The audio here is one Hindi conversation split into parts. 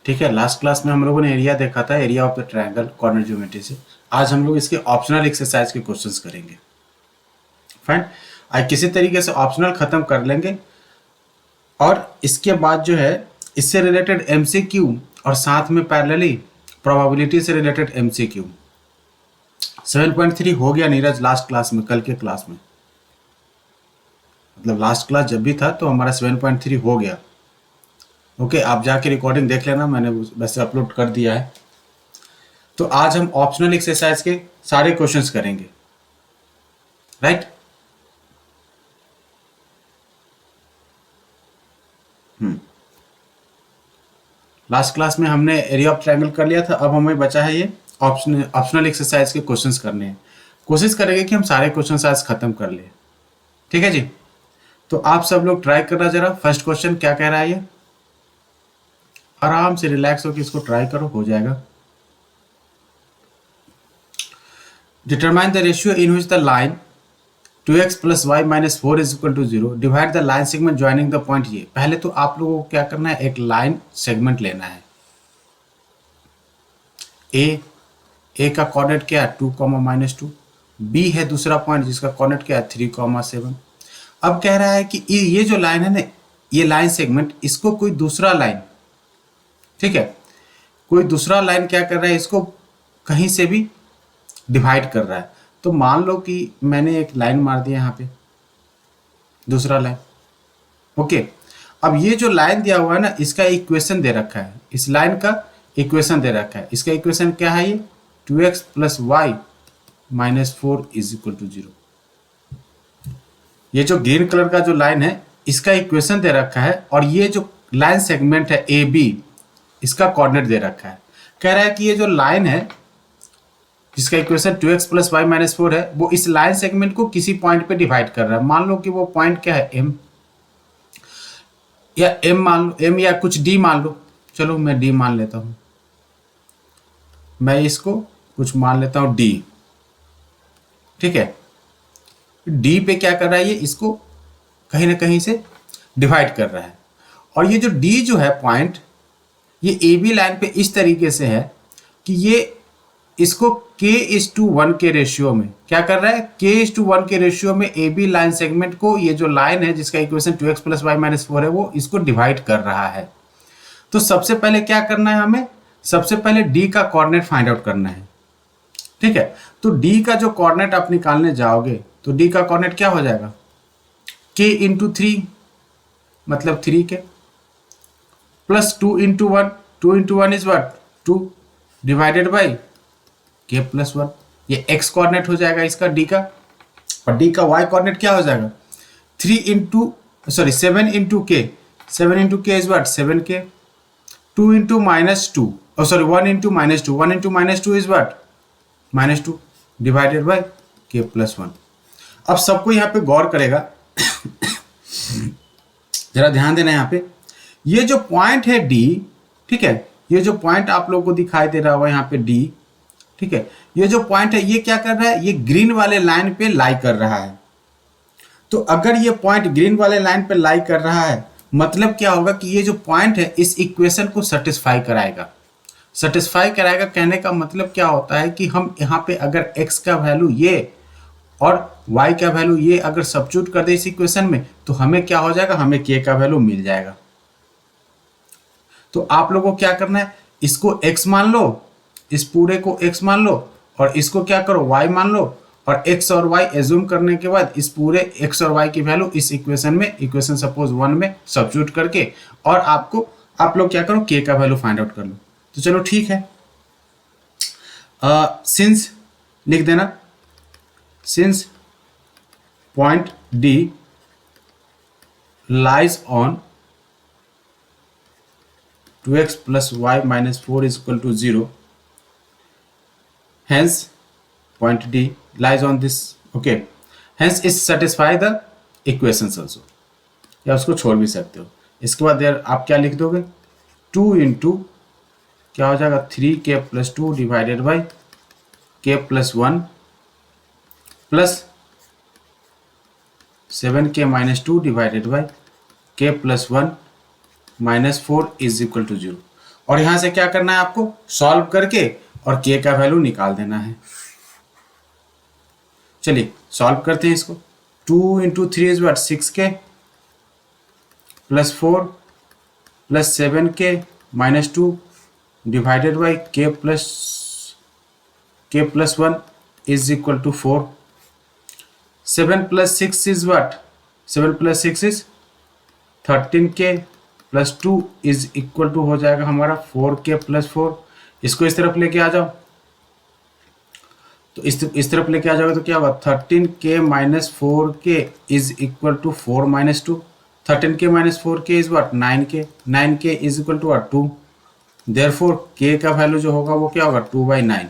ठीक है, लास्ट क्लास में हम लोगों ने एरिया देखा था, area of the triangle corner geometry से। आज हम लोग इसके ऑप्शनल एक्सरसाइज के क्वेश्चंस करेंगे। फाइन, आज किसी तरीके से ऑप्शनल खत्म कर लेंगे और इसके बाद जो है इससे रिलेटेड एमसीक्यू और साथ में पैरेलली प्रोबेबिलिटी से रिलेटेड एमसीक्यू। 7.3 हो गया नीरज लास्ट क्लास में, कल के क्लास में, मतलब लास्ट क्लास जब भी था तो हमारा 7.3 हो गया। ओके, आप जाके रिकॉर्डिंग देख लेना, मैंने वैसे अपलोड कर दिया है। तो आज हम ऑप्शनल एक्सरसाइज के सारे क्वेश्चंस करेंगे, राइट। लास्ट क्लास में हमने एरिया ऑफ ट्रायंगल कर लिया था, अब हमें बचा है ये ऑप्शनल एक्सरसाइज के क्वेश्चंस करने हैं। कोशिश करेंगे कि हम सारे क्वेश्चंस आज खत्म कर ले, ठीक है जी। तो आप सब लोग ट्राई करना जरा। फर्स्ट क्वेश्चन क्या कह रहा है, ये आराम से रिलैक्स होकर इसको ट्राई करो, हो जाएगा। Determine the ratio in which the line 2x + y - 4 = 0 divide the line segment joining the point. ये पहले तो आप लोगों को क्या करना है, एक लाइन सेगमेंट लेना है। ए का कोऑर्डिनेट क्या है 2, -2। बी है दूसरा पॉइंट जिसका कोऑर्डिनेट क्या है 3, 7। अब कह रहा है कि ये जो लाइन है ना, ये लाइन सेगमेंट, इसको कोई दूसरा लाइन, ठीक है, कोई दूसरा लाइन क्या कर रहा है, इसको कहीं से भी डिवाइड कर रहा है। तो मान लो कि मैंने एक लाइन मार दिया यहाँ पे, दूसरा लाइन। ओके, अब ये जो लाइन दिया हुआ है ना, इसका इक्वेशन दे रखा है, इस लाइन का इक्वेशन दे रखा है। इसका इक्वेशन क्या है, ये 2x + y - 4 = 0। ये जो ग्रीन कलर का जो लाइन है, इसका इक्वेशन दे रखा है, और ये जो लाइन सेगमेंट है ए बी, इसका कोऑर्डिनेट दे रखा है। कह रहा है कि ये जो लाइन है जिसका इक्वेशन 2x + y - 4 है, वो इस लाइन सेगमेंट को किसी पॉइंट पे डिवाइड कर रहा है। मान लो कि वो पॉइंट क्या है, m, या m मान लो, m या कुछ d मान लो। चलो मैं d मान लेता हूं, मैं इसको कुछ मान लेता हूं d, ठीक है। d पे क्या कर रहा है, ये इसको कहीं ना कहीं से डिवाइड कर रहा है। और ये जो d जो है पॉइंट, ये ए बी लाइन पे इस तरीके से है कि ये इसको k:1 के रेशियो में क्या कर रहा है, k:1 के रेशियो में ए बी लाइन सेगमेंट को, ये जो लाइन है जिसका इक्वेशन 2x + y - 4 है, वो इसको डिवाइड कर रहा है। तो सबसे पहले क्या करना है हमें, सबसे पहले d का कोऑर्डिनेट फाइंड आउट करना है, ठीक है। तो d का जो कोऑर्डिनेट आप निकालने जाओगे तो d का कोऑर्डिनेट क्या हो जाएगा, k × 3 मतलब 3k plus 2 × 1, 2 × 1 is what 2 divided by k + 1। ये x कोऑर्डिनेट हो जाएगा इसका d का, और d का y कोऑर्डिनेट क्या हो जाएगा 7 × k, 7 × k is what 7k, 2 × -2 1 × -2, 1 × -2 is what -2 divided by k + 1। अब सबको यहाँ पे गौर करेगा, जरा ध्यान देना यहाँ पे, ये जो पॉइंट है d, ठीक है, ये जो पॉइंट आप लोगों को दिखाई दे रहा होगा यहाँ पे d, ठीक है, ये जो पॉइंट है ये क्या कर रहा है, ये ग्रीन वाले लाइन पे लाई कर रहा है। तो अगर ये पॉइंट ग्रीन वाले लाइन पे लाई कर रहा है, मतलब क्या होगा कि ये जो पॉइंट है इस इक्वेशन को सेटिस्फाई कराएगा। सेटिस्फाई कराएगा कहने का मतलब क्या होता है कि हम यहाँ पे अगर x का वैल्यू ये और y का वैल्यू ये अगर सब्स्टिट्यूट कर दे इस इक्वेशन में, तो हमें क्या हो जाएगा, हमें k का वैल्यू मिल जाएगा। तो आप लोगों को क्या करना है, इसको x मान लो, इस पूरे को x मान लो, और इसको क्या करो y मान लो, और x और y एज्यूम करने के बाद इस पूरे x और y की वैल्यू इस इक्वेशन में, इक्वेशन सपोज 1 में सब्स्टिट्यूट करके, और आप लोग क्या करो, k का वैल्यू फाइंड आउट कर लो। तो चलो ठीक है, सिंस लिख देना, since point d lies on 2x + y - 4 = 0, hence point D lies on this, okay, hence it satisfy the equations also, या उसको छोड़ भी सकते हो। इसके बाद यार आप क्या लिख दोगे, 2 × क्या हो जाएगा 3k + 2 divided by k + 1 plus 7k - 2 divided by k + 1 - 4 = 0। और यहां से क्या करना है आपको, सॉल्व करके और k का वैल्यू निकाल देना है। चलिए सॉल्व करते हैं इसको। 2 into 3 is what 6k plus 4 plus 7k minus 2 divided by k plus 1 is equal to 4। 7 plus 6 is what, 7 plus 6 is 13k plus 2 is equal to हो जाएगा हमारा 4k प्लस 4। इसको इस तरफ लेके आ जाओ, तो इस तरफ लेके आ जाओगे तो क्या होगा, 13k minus 4k is equal to 4 minus 2। 13k minus 4k is what 9k, 9k is equal to what 2। Therefore k का वैल्यू जो होगा वो क्या होगा 2/9।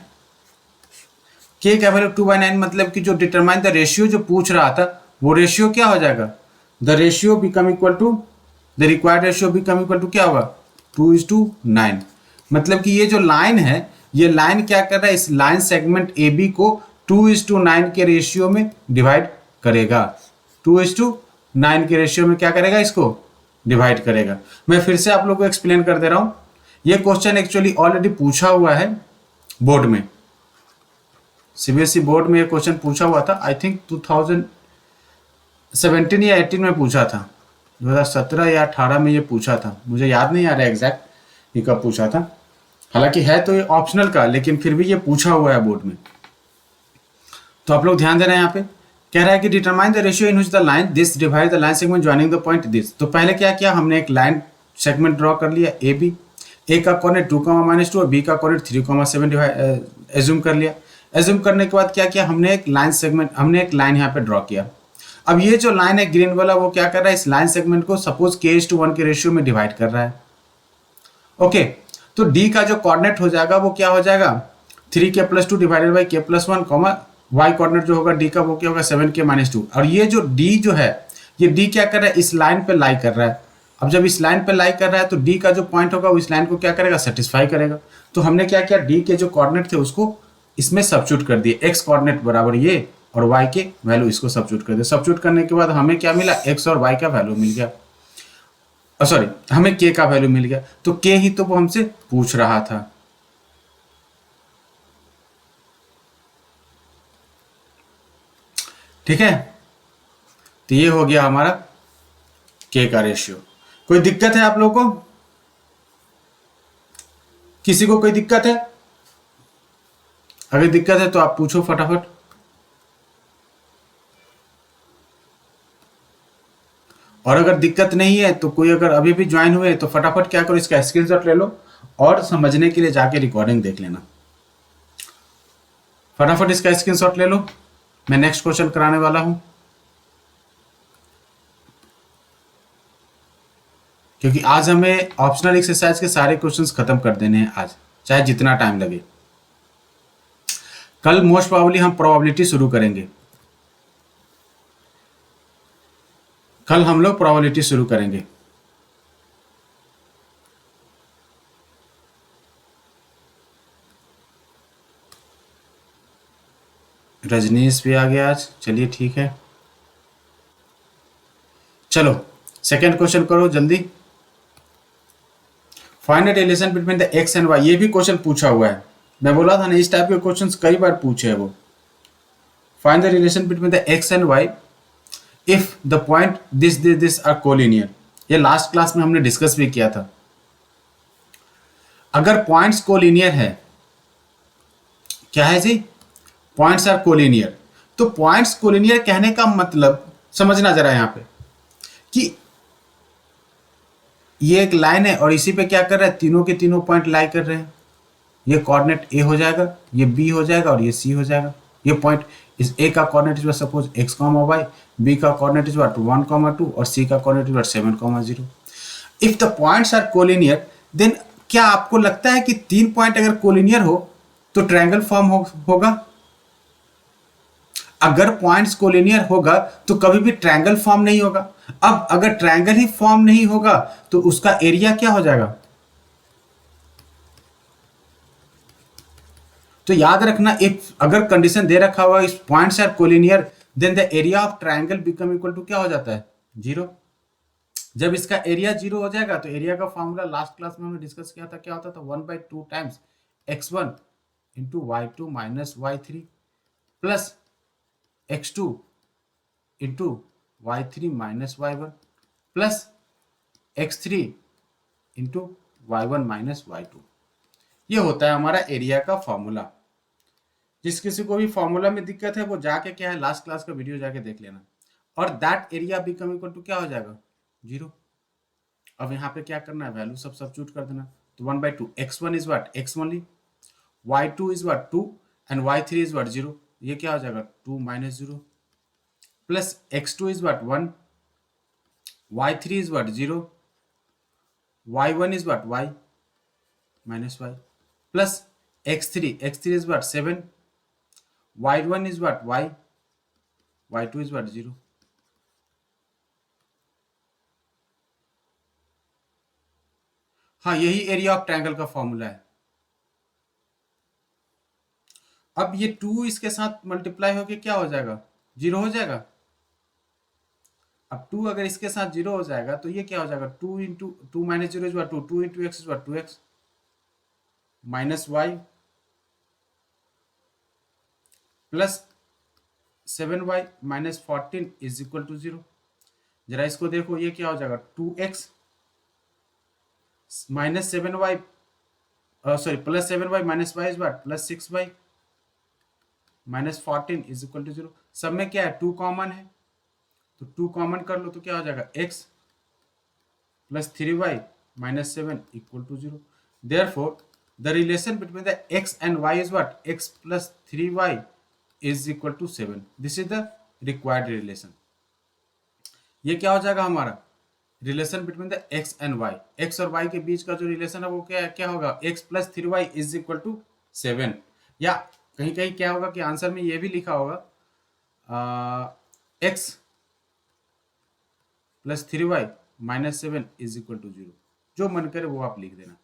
k का वैल्यू 2/9 मतलब कि जो डिटरमाइन द रेशियो जो पूछ रहा था वो रेशियो क्या हो जाएगा, the ratio become equal to, the required ratio become equal to क्या होगा 2:9। मतलब कि ये जो लाइन है, ये लाइन क्या कर रहा है, इस लाइन सेगमेंट ए बी को 2:9 के रेशियो में डिवाइड करेगा। 2:9 के रेशियो में क्या करेगा, इसको डिवाइड करेगा। मैं फिर से आप लोग को एक्सप्लेन कर दे रहा हूं। ये क्वेश्चन एक्चुअली ऑलरेडी पूछा हुआ है बोर्ड में, सीबीएसई बोर्ड में ये क्वेश्चन पूछा हुआ था। आई थिंक 2017 या 18 में पूछा था, 2017 या 18 में ये पूछा था, मुझे याद नहीं आ रहा एग्जैक्ट ये कब पूछा था। हालांकि है तो ये ऑप्शनल का, लेकिन फिर भी ये पूछा हुआ है बोर्ड में। तो आप लोग ध्यान देना, यहाँ पे कह रहा है कि determine the ratio in which the line this divide the line segment joining the point this. तो पहले क्या किया, हमने एक लाइन सेगमेंट ड्रॉ कर लिया ए बी, ए का कोऑर्डिनेट 2, -2 और बी का कोऑर्डिनेट 3, 7 एज्यूम कर लिया। एज्यूम करने के बाद क्या किया, हमने एक लाइन सेगमेंट, हमने एक लाइन यहाँ पे ड्रॉ किया। अब ये जो लाइन है ग्रीन वाला, वो क्या कर रहा है, इस लाइन सेगमेंट को सपोज k:1 के रेशियो में डिवाइड कर रहा है। ओके, तो d का जो कोऑर्डिनेट हो जाएगा वो क्या हो जाएगा 3k plus 2 divided by k plus 1, y coordinate जो होगा d का वो क्या होगा 7k माइनस 2। और ये जो d जो है, ये d क्या कर रहा है, इस लाइन पे लाई कर रहा है। अब जब इस लाइन पे लाई कर रहा है तो d का जो पॉइंट होगा वो इस लाइन को क्या करेगा, सेटिस्फाई करेगा। तो हमने क्या किया, d के जो कोऑर्डिनेट थे उसको इसमें सब्स्टिट्यूट कर दिए, x कोऑर्डिनेट बराबर ये और y के वैल्यू इसको सब्स्टिट्यूट कर दिया। सब्स्टिट्यूट करने के बाद हमें क्या मिला, x और y का वैल्यू मिल गया, सॉरी हमें k का वैल्यू मिल गया। तो k ही तो वो हमसे पूछ रहा था। ठीक है, तो ये हो गया हमारा k का रेशियो। कोई दिक्कत है आप लोगों को, किसी को कोई दिक्कत है? अगर दिक्कत है तो आप पूछो फटाफट। और अगर दिक्कत नहीं है तो कोई अगर अभी भी ज्वाइन हुए तो फटाफट क्या करो, इसका स्क्रीनशॉट ले लो और समझने के लिए जाके रिकॉर्डिंग देख लेना। फटाफट इसका स्क्रीनशॉट ले लो, मैं नेक्स्ट क्वेश्चन कराने वाला हूं, क्योंकि आज हमें ऑप्शनल एक्सरसाइज के सारे क्वेश्चंस खत्म कर देने हैं आज, चाहे जितना टाइम लगे। कल मोस्ट प्रोबेबली हम प्रोबेबिलिटी शुरू करेंगे, कल हम लोग प्रोबेबिलिटी शुरू करेंगे। रजनीश भी आ गया आज, चलिए ठीक है। चलो सेकेंड क्वेश्चन करो जल्दी। Find the relation between the X and Y, ये भी क्वेश्चन पूछा हुआ है, मैं बोला था ना इस टाइप के क्वेश्चंस कई बार पूछे हैं वो। Find the relation between the X and Y if the point this are collinear. ये लास्ट क्लास में हमने डिस्कस भी किया था। अगर पॉइंट्स कोलिनियर है, क्या है जी, पॉइंट्स आर कोलिनियर। तो पॉइंट्स कोलिनियर कहने का मतलब समझना जरा यहां पे कि ये एक लाइन है और इसी पे क्या कर रहा है, तीनों के तीनों पॉइंट लाई कर रहे हैं। ये कोऑर्डिनेट ए हो जाएगा, ये बी हो जाएगा और ये सी हो जाएगा। ये पॉइंट, इस ए का coordinate is suppose x, y, B का कोऑर्डिनेट इज 1, 2 और सी का coordinate is 7, 0। If the points are collinear then क्या आपको लगता है कि तीन पॉइंट अगर कोलिनियर हो तो ट्रायंगल फॉर्म होगा? अगर पॉइंट्स कोलिनियर होगा तो कभी भी ट्रायंगल फॉर्म नहीं होगा। अब अगर ट्रायंगल ही फॉर्म नहीं होगा तो उसका एरिया क्या हो जाएगा? तो याद रखना, इफ अगर कंडीशन दे रखा हुआ इस points are collinear then the area of triangle become equal to क्या हो जाता है, 0। जब इसका एरिया 0 हो जाएगा तो एरिया का फॉर्मूला लास्ट क्लास में हमने डिस्कस किया था, क्या होता था 1/2 times x1 into y2 minus y3 plus x2 into y3 minus y1 plus x3 into y1 minus y2। ये होता है हमारा एरिया का फॉर्मूला। जिस किसी को भी फॉर्मूला में दिक्कत है वो जाके क्या है लास्ट क्लास का वीडियो जाके देख लेना। और that area become equal to क्या हो जाएगा 0। अब यहाँ पे क्या करना है, वैल्यू सब सब्स्टिट्यूट कर देना। तो 1/2 x1 is what x only, y2 is what 2 and y3 is what 0। ये क्या हो जाएगा 2 minus 0 plus x2 is what 1, y3 is what 0, y1 is what y minus y plus x3 is what 7, y1 is what y, y2 is what 0। हाँ, यही एरिया ऑफ ट्रायंगल का फॉर्मूला है। अब ये 2 इसके साथ मल्टीप्लाई होके क्या हो जाएगा 0 हो जाएगा। अब 2 अगर इसके साथ 0 हो जाएगा तो ये क्या हो जाएगा 2 into 2 minus 0 is 2, 2 into X is 2x minus Y plus 7y minus 14 is equal to 0। जरा इसको देखो, ये क्या हो जाएगा 2x minus 7y sorry plus 7y minus y is what plus 6y minus 14 is equal to 0। सब में क्या है 2 कॉमन है, तो 2 कॉमन कर लो तो क्या हो जाएगा x plus 3y minus 7 equal to 0। Therefore the relation between the x and y is what x plus 3y is equal to 7। This is the required relation. ये क्या हो जाएगा हमारा relation between the x and y। x और y के बीच का जो रिलेशन है वो क्या होगा x plus 3y is equal to 7। या कहीं कहीं क्या होगा कि आंसर में ये भी लिखा होगा x plus 3y minus 7 is equal to 0। जो मन करे वो आप लिख देना।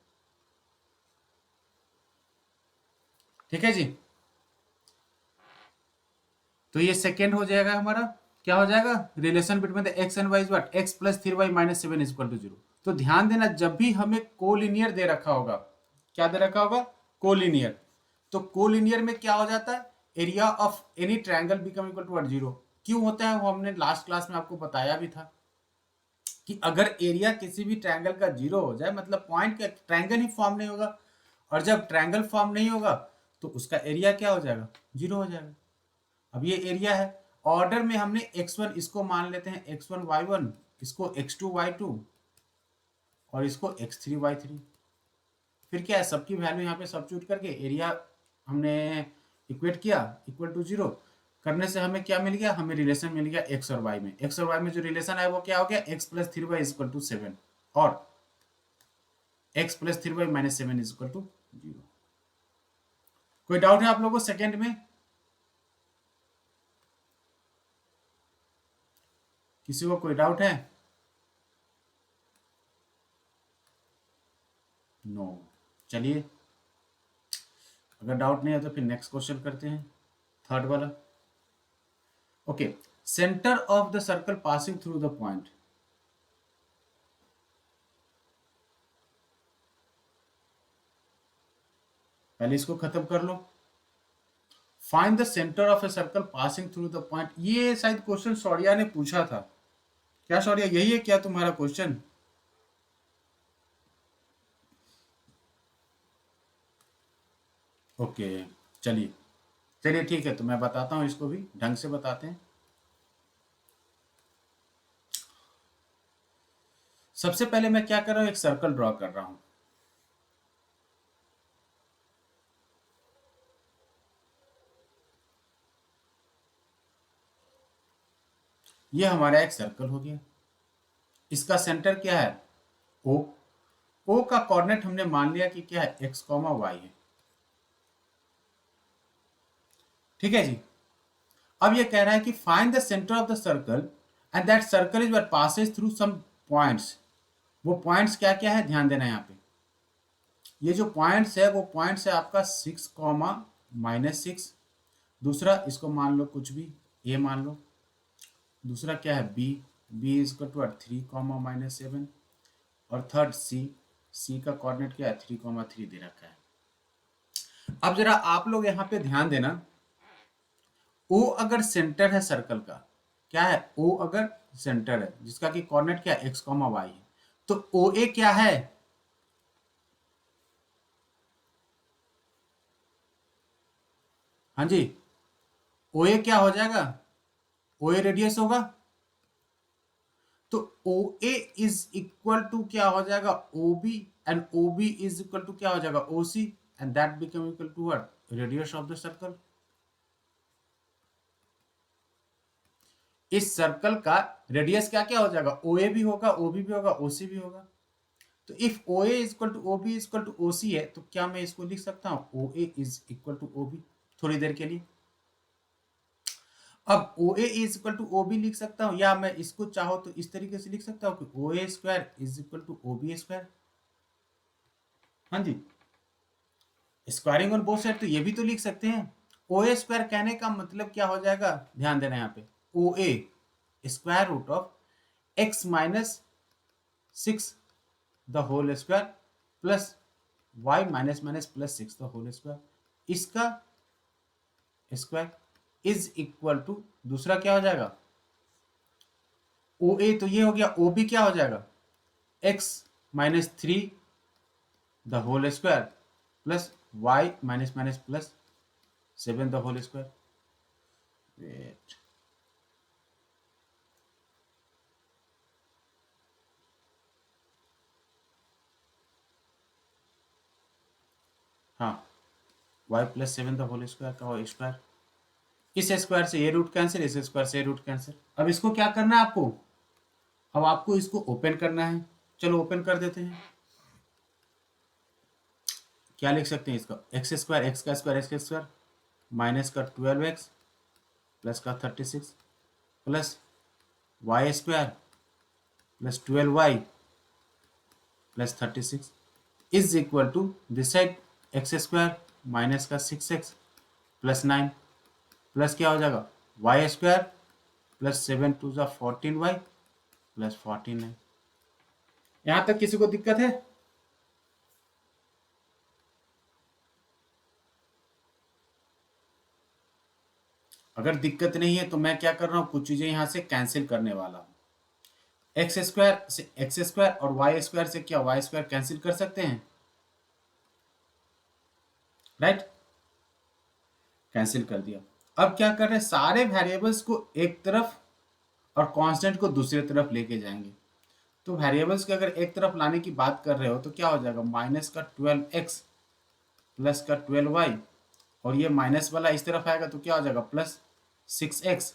ठीक है जी। तो ये सेकेंड हो जाएगा हमारा, क्या हो जाएगा relation between the x and y is what x plus 3y minus 7 is equal to 0। तो ध्यान देना, जब भी हमें कोलिनियर दे रखा होगा, क्या दे रखा होगा कोलिनियर, तो कोलिनियर में क्या हो जाता है area of any triangle become equal to 0। क्यों होता है वो हमने लास्ट क्लास में आपको बताया भी था कि अगर एरिया किसी भी ट्रायंगल का 0 हो जाए मतलब पॉइंट का ट्रायंगल ही फॉर्म नहीं होगा, और जब ट्रायंगल फॉर्म नहीं होगा तो उसका एरिया क्या हो जाएगा 0 हो जाएगा। अब ये एरिया है, ऑर्डर में हमने x1 इसको मान लेते हैं x1 y1, इसको x2 y2 और इसको x3 y3। फिर क्या है सबकी वैल्यू यहाँ पे सब्स्टिट्यूट करके एरिया हमने इक्वेट किया इक्वल टू 0 करने से हमें क्या मिल गया, हमें रिलेशन मिल गया x और y में। x और y में जो रिलेशन है वो क्या हो गया x plus 3y is equal to 7 और x plus 3y minus 7 is equal to 0। कोई डाउट है आप लोगों को सेकेंड में? किसी को कोई डाउट है? नो। चलिए, अगर डाउट नहीं है तो फिर नेक्स्ट क्वेश्चन करते हैं, थर्ड वाला। Okay, centre of the circle passing through the point. पहले इसको खत्म कर लो। Find the centre of a circle passing through the point. ये शायद क्वेश्चन शौर्या ने पूछा था। क्या शौर्या यही है क्या तुम्हारा क्वेश्चन? ओके, चलिए चलिए ठीक है, तो मैं बताता हूं, इसको भी ढंग से बताते हैं। सबसे पहले मैं क्या कर रहा हूं, एक सर्कल ड्रॉ कर रहा हूं। ये हमारा एक सर्कल हो गया, इसका सेंटर क्या है ओ। ओ का कोऑर्डिनेट हमने मान लिया कि क्या है x, y है। ठीक है जी। अब ये कह रहा है कि find the centre of the circle and that circle is what passes through some points. वो पॉइंट्स क्या क्या है ध्यान देना यहाँ पे। ये जो पॉइंट्स है वो पॉइंट्स है आपका 6, -6। दूसरा इसको मान लो कुछ भी, ए मान लो। दूसरा क्या है B, B is equal to 3, और थर्ड सी का कोऑर्डिनेट क्या है 3, 3 दे रखा है। अब जरा आप लोग यहाँ पे ध्यान देना, ओ अगर सेंटर है सर्कल का, क्या है, ओ अगर सेंटर है जिसका कि कोऑर्डिनेट क्या है x, y है, तो ओ ए क्या है, हाँ जी, ओ ए क्या हो जाएगा, ओ ए रेडियस होगा, तो O A is equal to क्या हो जाएगा O B, and O B is equal to क्या हो जाएगा O C, and that become equal to what radius of the circle. इस सर्कल का रेडियस क्या क्या हो जाएगा, ओ ए भी होगा, ओ बी भी होगा, ओ सी भी होगा। तो if O A is equal to O B is equal to O C है, तो क्या मैं इसको लिख सकता हूं O A is equal to O B थोड़ी देर के लिए। अब O A is equal to O B लिख सकता हूं, या मैं इसको चाहो तो इस तरीके से लिख सकता हूं कि O A square is equal to O B square. हाँ जी, स्क्वायरिंग ऑन बोथ साइड तो ये भी तो लिख सकते हैं। ओ ए स्क्वायर कहने का मतलब क्या हो जाएगा, ध्यान देना यहाँ पे, O A square root of X minus 6 the whole square plus y minus minus plus 6 the whole square, इसका स्क्वायर इज इक्वल टू दूसरा क्या हो जाएगा ओ ए, तो ये हो गया, ओ बी क्या हो जाएगा x-3 the whole square plus y minus minus plus 7 the whole square. Wait, हाँ, y प्लस 7 द होल स्क्वायर का हो स्क्वायर, इस स्क्वायर से ये रूट कैंसिल, इस स्क्वायर से ये रूट कैंसिल। अब इसको क्या करना है आपको, अब आपको इसको ओपन करना है, चलो ओपन कर देते हैं। क्या लिख सकते हैं इसका, एक्स स्क्वायर, एक्स का स्क्वायर एक्स का स्क्वायर माइनस का 12x प्लस का 36 plus Y square plus 12y plus 36 is equal to this side X square minus का 6x प्लस 9 प्लस क्या हो जाएगा वाई स्क्वायर प्लस 7 टू ज़ा 14y प्लस 49। यहाँ तक किसी को दिक्कत है? अगर दिक्कत नहीं है तो मैं क्या कर रहा हूँ, कुछ चीजें यहाँ से कैंसिल करने वाला हूँ। एक्स स्क्वायर से एक्स स्क्वायर और वाई स्क्वायर से क्या वाई स्क्वायर कैंसिल कर सकते हैं, राइट, कैंसिल कर दिया। अब क्या कर रहे हैं, सारे वेरिएबल्स को एक तरफ और कांस्टेंट को दूसरी तरफ लेके जाएंगे। तो वेरिएबल्स के अगर एक तरफ लाने की बात कर रहे हो तो क्या हो जाएगा, माइनस का 12x प्लस का 12y, और ये माइनस वाला इस तरफ आएगा तो क्या हो जाएगा प्लस 6x,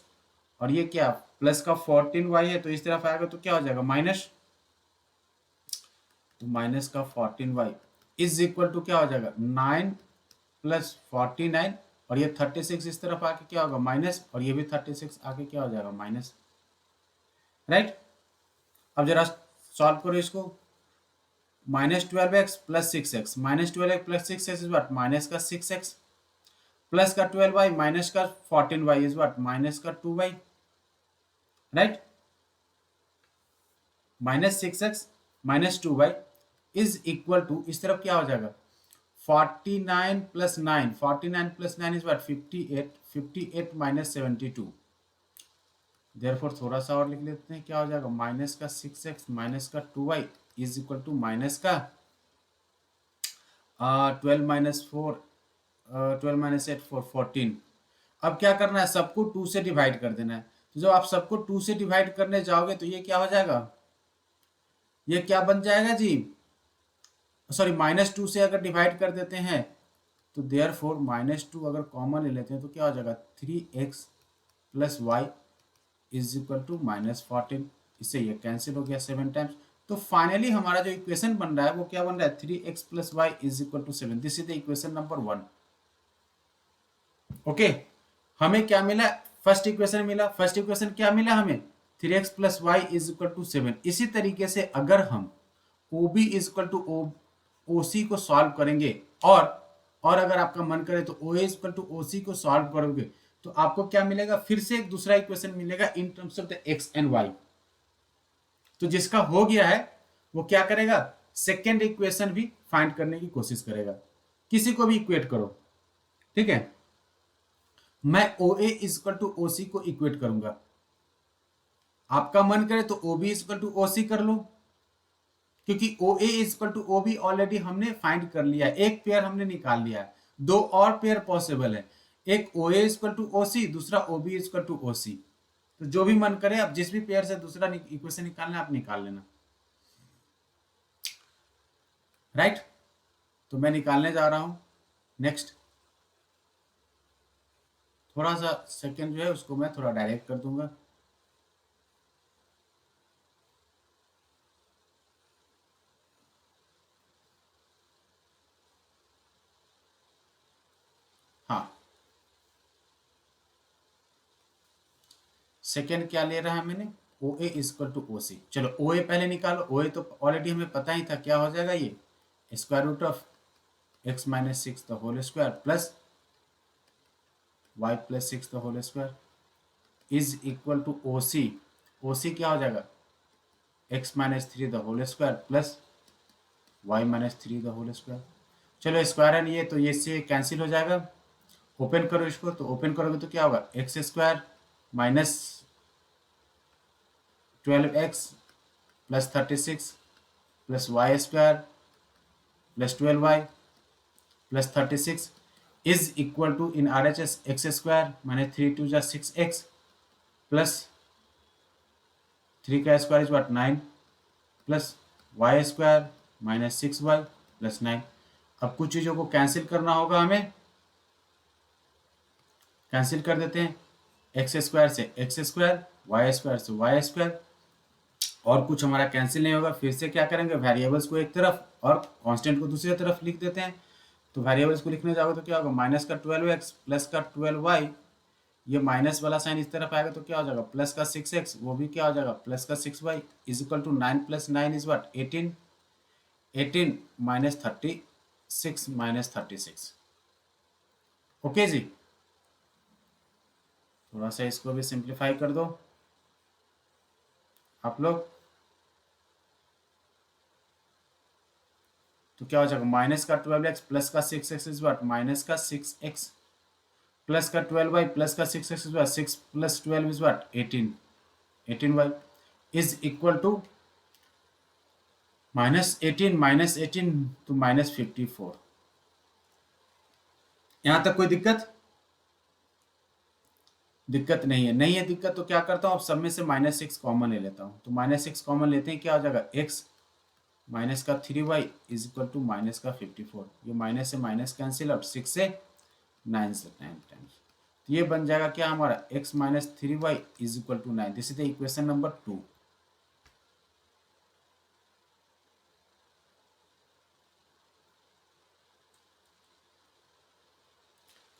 और ये क्या प्लस का 14y है तो इस तरफ आएगा तो क्या हो जाएगा माइनस, तो माइनस का 14y इज इक्वल टू क्या हो जाएगा 9 प्लस 49, और ये 36 इस तरफ आके क्या होगा माइनस, और ये भी 36 आके क्या हो जाएगा माइनस, राइट। अब जरा सॉल्व करो इसको, minus 12x plus 6x, minus 12x plus 6x is what minus का 6x प्लस का 12y माइनस का 14y इज व्हाट माइनस का 2y, right. Minus 6x minus 2y is equal to इस तरफ क्या हो जाएगा 49 plus 9, 49 plus 9 is what 58, 58 minus 72, therefore थोड़ा सा और लिख लेते हैं, क्या हो जाएगा माइनस का 6x माइनस का 2y is equal to minus का 12 माइनस 4, 12 माइनस 8 4 14। अब क्या करना है, सबको 2 से डिवाइड कर देना है। तो जब आप सबको 2 से डिवाइड करने जाओगे तो ये क्या हो जाएगा, ये क्या बन जाएगा जी, सॉरी -2 से अगर डिवाइड कर देते हैं तो देयरफॉर -2 अगर कॉमन ले लेते हैं तो क्या हो जाएगा 3x plus y is equal to -14, इससे ये कैंसिल हो गया 7 टाइम्स। तो फाइनली हमारा जो इक्वेशन बन रहा है वो क्या बन रहा है 3x plus y is equal to 7, this is the equation number 1। Okay, हमें क्या मिला, फर्स्ट इक्वेशन मिला, फर्स्ट इक्वेशन क्या मिला हमें 3x plus y is equal to 7। इसी तरीके से अगर हम OB is equal to OC को सॉल्व करेंगे, और अगर आपका मन करे तो OA is equal to OC को सॉल्व करोगे तो आपको क्या मिलेगा, फिर से एक दूसरा इक्वेशन मिलेगा in terms of the x and y। तो जिसका हो गया है वो क्या करेगा, सेकेंड इक्वेशन भी फाइंड करने की कोशिश करेगा। किसी को भी इक्वेट करो, ठीक है। मैं ओ ए इजकल टू ओ सी को इक्वेट करूंगा, आपका मन करे तो O B is equal to O C कर लो, क्योंकि O A is equal to O B already हमने फाइंड कर लिया है, एक पेयर हमने निकाल लिया है, दो और पेयर पॉसिबल है, एक ओ A is equal to O C, दूसरा O B is equal to O C. तो जो भी मन करे आप जिस भी पेयर से दूसरा इक्वेशन निकालना आप निकाल लेना, राइट। तो मैं निकालने जा रहा हूं नेक्स्ट, थोड़ा सा सेकंड जो है उसको मैं थोड़ा डायरेक्ट कर दूंगा। हाँ, सेकेंड क्या ले रहा है मैंने, ओ ए इजक्वल टू ओ सी। चलो ओ ए पहले निकालो, ओ ए तो ऑलरेडी हमें पता ही था क्या हो जाएगा, ये square root of X minus six the whole square plus Y plus six the whole square is equal to O C. O C क्या हो जाएगा, X minus three the whole square plus Y minus three the whole square. चलो स्क्वायर है ये तो ये से कैंसिल हो जाएगा, ओपन करो इसको, तो ओपन करोगे तो क्या होगा, x square minus 12x plus 36 plus Y square plus 12y plus 36 is equal to in R H S x square minus three two जा 6x प्लस थ्री का square is what 9 plus Y square minus 6y plus 9। अब कुछ चीज़ों को कैंसिल करना होगा हमें, कैंसिल कर देते हैं, एक्स स्क्वायर से एक्स स्क्वायर, वाई स्क्वायर से वाई स्क्वायर, और कुछ हमारा कैंसिल नहीं होगा। फिर से क्या करेंगे, वेरिएबल्स को एक तरफ और कांस्टेंट को दूसरी तरफ लिख देते हैं। तो वेरिएबल्स को लिखने जाओगे तो क्या होगा, माइनस का 12x प्लस का 12y, ये माइनस वाला साइन इस तरफ आएगा तो क्या हो जाएगा, प्लस का 6x, वो भी क्या हो जाएगा प्लस का 6y is equal to 9 plus 9 is what 18, 18 minus 36 minus 36। Okay जी, थोड़ा सा इसको भी सिंप्लीफाई कर दो आप लोग, तो क्या हो जाएगा, माइनस का 12x प्लस का 6x इज व्हाट माइनस का 6x प्लस का 12y प्लस का 6x is what 6 plus 12 is what 18, 18y is equal to minus 18 तो माइनस 54। यहां तक कोई दिक्कत, दिक्कत नहीं है, नहीं है दिक्कत तो क्या करता हूं, अब सब में से माइनस 6 कॉमन ले लेता हूं, तो माइनस 6 कॉमन लेते हैं, क्या हो जाएगा x माइनस का 3y is equal to minus का 54। ये माइनस से माइनस कैंसिल आउट, 6 से 9 से 9 टाइम्स, तो ये बन जाएगा क्या हमारा x minus 3y is equal to 9। This is the equation number 2।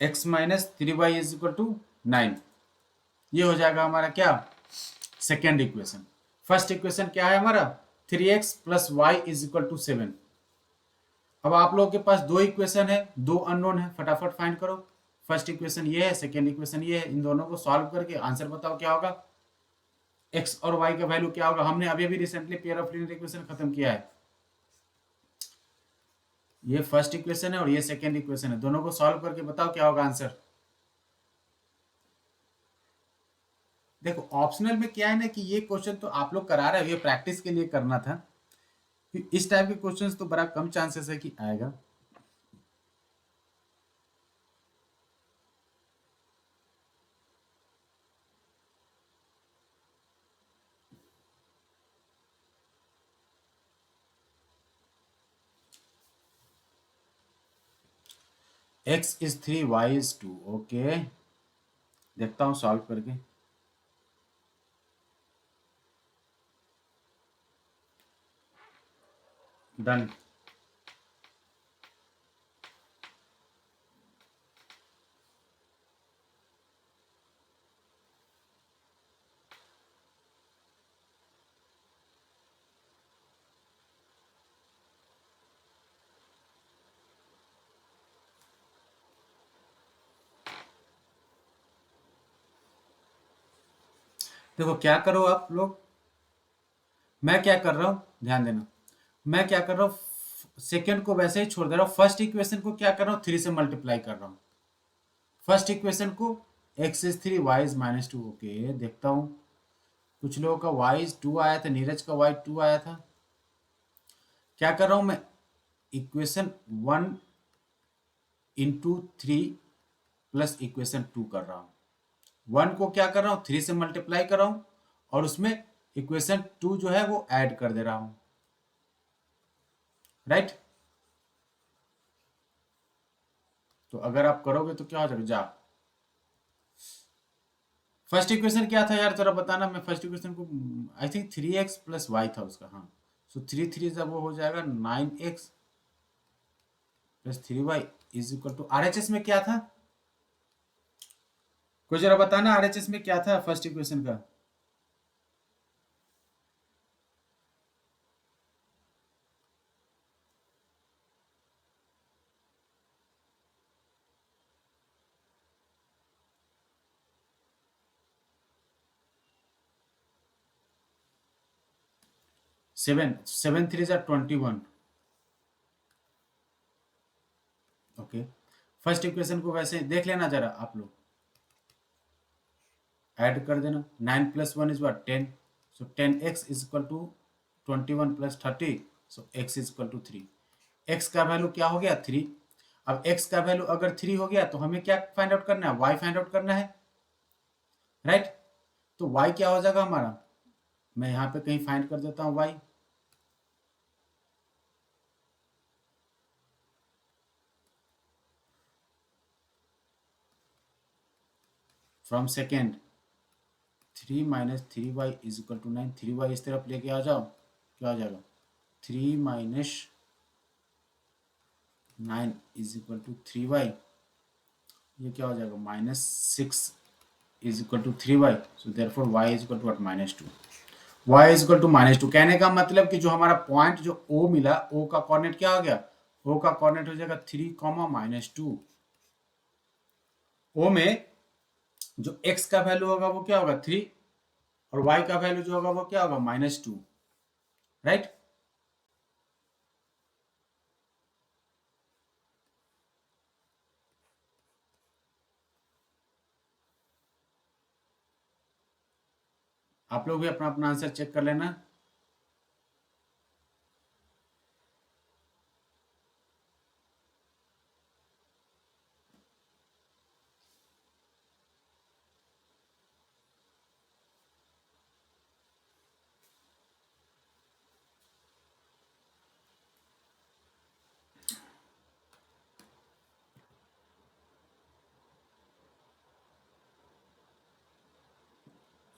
x minus 3y is equal to 9, ये हो जाएगा हमारा क्या, सेकेंड इक्वेशन। फर्स्ट इक्वेशन क्या है हमारा, 3x plus y is equal to 7। अब आप लोगों के पास दो इक्वेशन है, दो अननोन है, फटाफट फाइंड करो। फर्स्ट इक्वेशन ये है, सेकेंड इक्वेशन ये है, इन दोनों को सॉल्व करके आंसर बताओ क्या होगा, x और y का वैल्यू क्या होगा। हमने अभी अभी recently pair of linear equation खत्म किया है, ये फर्स्ट इक्वेशन है और ये सेकेंड इक्वेशन है, दोनों को सॉल्व करके बताओ क्या होगा आंसर। देखो ऑप्शनल में क्या है ना कि ये क्वेश्चन तो आप लोग करा रहे हो, ये प्रैक्टिस के लिए करना था, इस टाइप के क्वेश्चंस तो बड़ा कम चांसेस है कि आएगा। x is 3 y is 2। Okay, देखता हूं सॉल्व करके। डन। देखो क्या करो आप लोग, मैं क्या कर रहा हूं, ध्यान देना, मैं क्या कर रहा हूं, सेकेंड को वैसे ही छोड़ दे रहा हूं, फर्स्ट इक्वेशन को क्या कर रहा हूं, 3 से मल्टीप्लाई कर रहा हूं, फर्स्ट इक्वेशन को x is 3 y is -2। Okay, देखता हूं, कुछ लोगों का y इज 2 आया था, नीरज का y 2 आया था। क्या कर रहा हूं मैं, इक्वेशन 1 इंटू 3 प्लस इक्वेशन 2 कर रहा हूं, 1 को क्या कर रहा हूं, 3 से मल्टीप्लाई कर रहा हूं, और उसमें इक्वेशन 2 जो है वो ऐड कर दे रहा हूं, राइट। तो अगर आप करोगे तो क्या हो जाएगा, जा, फर्स्ट इक्वेशन क्या था यार, जरा बताना, मैं फर्स्ट इक्वेशन को, I think 3x plus Y था उसका, हाँ। सो 3 जब वो हो जाएगा 9x plus 3y is equal to, RHS में क्या था, कोई जरा बताना आरएचएस में क्या था फर्स्ट इक्वेशन का। 7 3 जा 21। ओके, फर्स्ट इक्वेशन को वैसे देख लेना जरा आप लोग, ऐड कर देना, 9 plus 1 is what 10, so 10x is equal to 21 plus 30, so x is equal to 3, x का वैल्यू क्या हो गया 3। अब x का वैल्यू अगर 3 हो गया तो हमें क्या फाइंड आउट करना है, y फाइंड आउट करना है, राइट। तो y क्या हो जाएगा हमारा, मैं यहाँ पे कहीं फाइंड कर देता हूँ y, from second 3 minus 3y is equal to 9, 3y इस तरफ लेके आ जाओ, क्या हो जाएगा 3 minus 9 is equal to 3y, ये क्या हो जाएगा -6 is equal to 3y, so therefore y is equal to what -2, y is equal to -2। कहने का मतलब कि जो हमारा पॉइंट जो o मिला, o का कोऑर्डिनेट क्या हो गया, o का कोऑर्डिनेट हो जाएगा 3, -2। o में जो x का वैल्यू होगा वो क्या होगा 3, और y का वैल्यू जो होगा वो क्या होगा -2, राइट। आप लोग भी अपना अपना आंसर चेक कर लेना।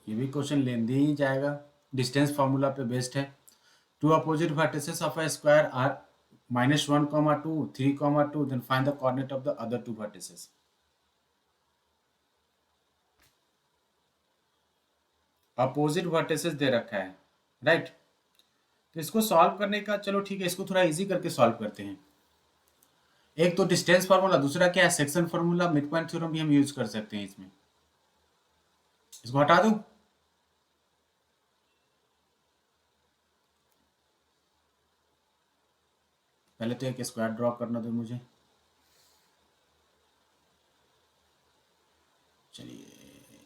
ये भी क्वेश्चन लेंदी ही जाएगा, डिस्टेंस फार्मूला पे बेस्ड है। Two opposite vertices of a square are -1, 2, 3, 2, then find the coordinate of the other two vertices. Opposite vertices दे रखा है, राइट। तो इसको सॉल्व करने का, चलो ठीक है, इसको थोड़ा इजी करके सॉल्व करते हैं। एक तो डिस्टेंस फार्मूला, दूसरा क्या है section formula, mid point theorem भी हम यूज कर सकते हैं इसमें। इसको हटा दूं, पहले तो एक स्क्वायर ड्रॉ करना दो मुझे, चलिए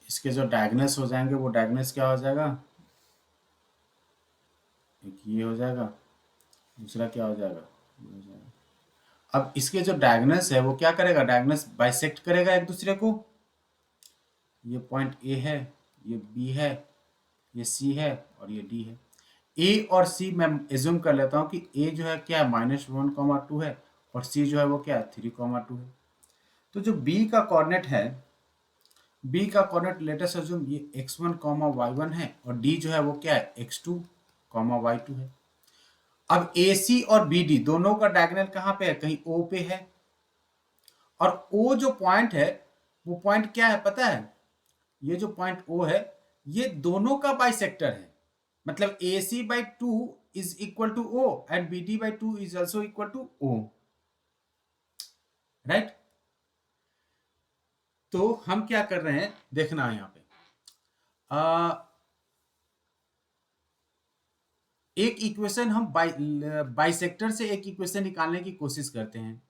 इसके जो डायगोनल्स हो जाएंगे वो डायगोनल्स क्या हो जाएगा, एक ये हो जाएगा, दूसरा क्या हो जाएगा, ये हो जाएगा। अब इसके जो डायगोनल्स है वो क्या करेगा, डायगोनल्स बाइसेक्ट करेगा एक दूसरे को, ये पॉइंट ए है, ये बी है, ये सी है, और ये डी है। ए और सी मैं एज्यूम कर लेता हूँ कि ए जो है क्या है -1, 2 है, और सी जो है वो क्या है 3, 2 है। तो जो बी का कोऑर्डिनेट है, बी का कोऑर्डिनेट लेट अस अज्यूम ये x1, y1 है, और डी जो है वो क्या है x2, y2 है। अब ए सी और बी डी दोनों का डायगोनल कहाँ पे है, कहीं ओ पे है, और ओ जो पॉइंट है वो पॉइंट क्या है पता है, ये जो पॉइंट ओ है ये दोनों का बाइसेक्टर है, मतलब A C by 2 is equal to O and B D by 2 is also equal to O, right. तो हम क्या कर रहे हैं देखना है यहाँ पे, एक इक्वेशन हम बाइसेक्टर से एक इक्वेशन निकालने की कोशिश करते हैं,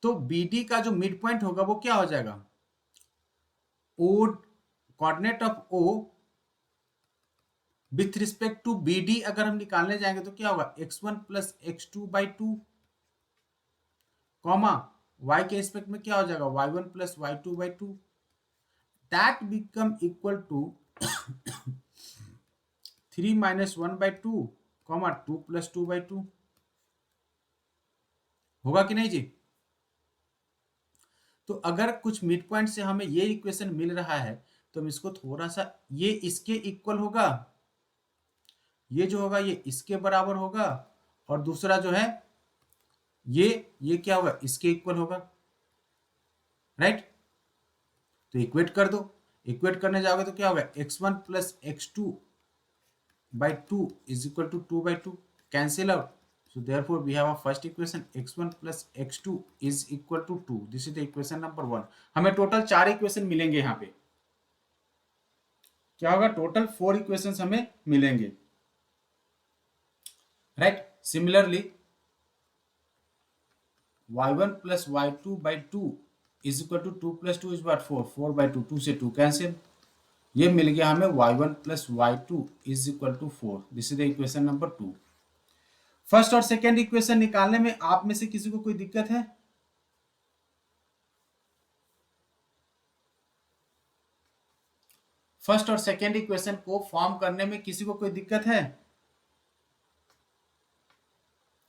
तो बी डी का जो मिड पॉइंट होगा वो क्या हो जाएगा, O, coordinate of O with respect to B D अगर हम निकालने जाएंगे तो क्या होगा, x1 plus x2/2, comma y के रिस्पेक्ट में क्या हो जाएगा, y1 plus y2/2, that become equal to 3 minus 1/2, comma 2 plus 2/2, होगा कि नहीं जी। तो अगर कुछ मिड पॉइंट से हमें ये इक्वेशन मिल रहा है तो हम इसको थोड़ा सा, ये इसके इक्वल होगा, ये जो होगा ये इसके बराबर होगा, और दूसरा जो है ये क्या होगा, इसके इक्वल होगा, राइट। तो इक्वेट कर दो, इक्वेट करने जाओगे तो क्या होगा, x1 plus x2/2 is equal to 2/2, cancel out, so therefore we have a first equation x1 plus x2 is equal to 2, this is the equation number 1। हमें टोटल 4 इक्वेशन मिलेंगे, यहाँ पे क्या होगा, टोटल 4 इक्वेशंस हमें मिलेंगे, right. Similarly y1 plus y2/2 is equal to 2 plus 2 is what, 4, 4/2, 2 से 2 कैंसिल, ये मिल गया हमें y1 plus y2 is equal to 4, this is the equation number 2। First और सेकेंड इक्वेशन निकालने में आप में से किसी को कोई दिक्कत है, फर्स्ट और सेकेंड इक्वेशन को फॉर्म करने में किसी को कोई दिक्कत है,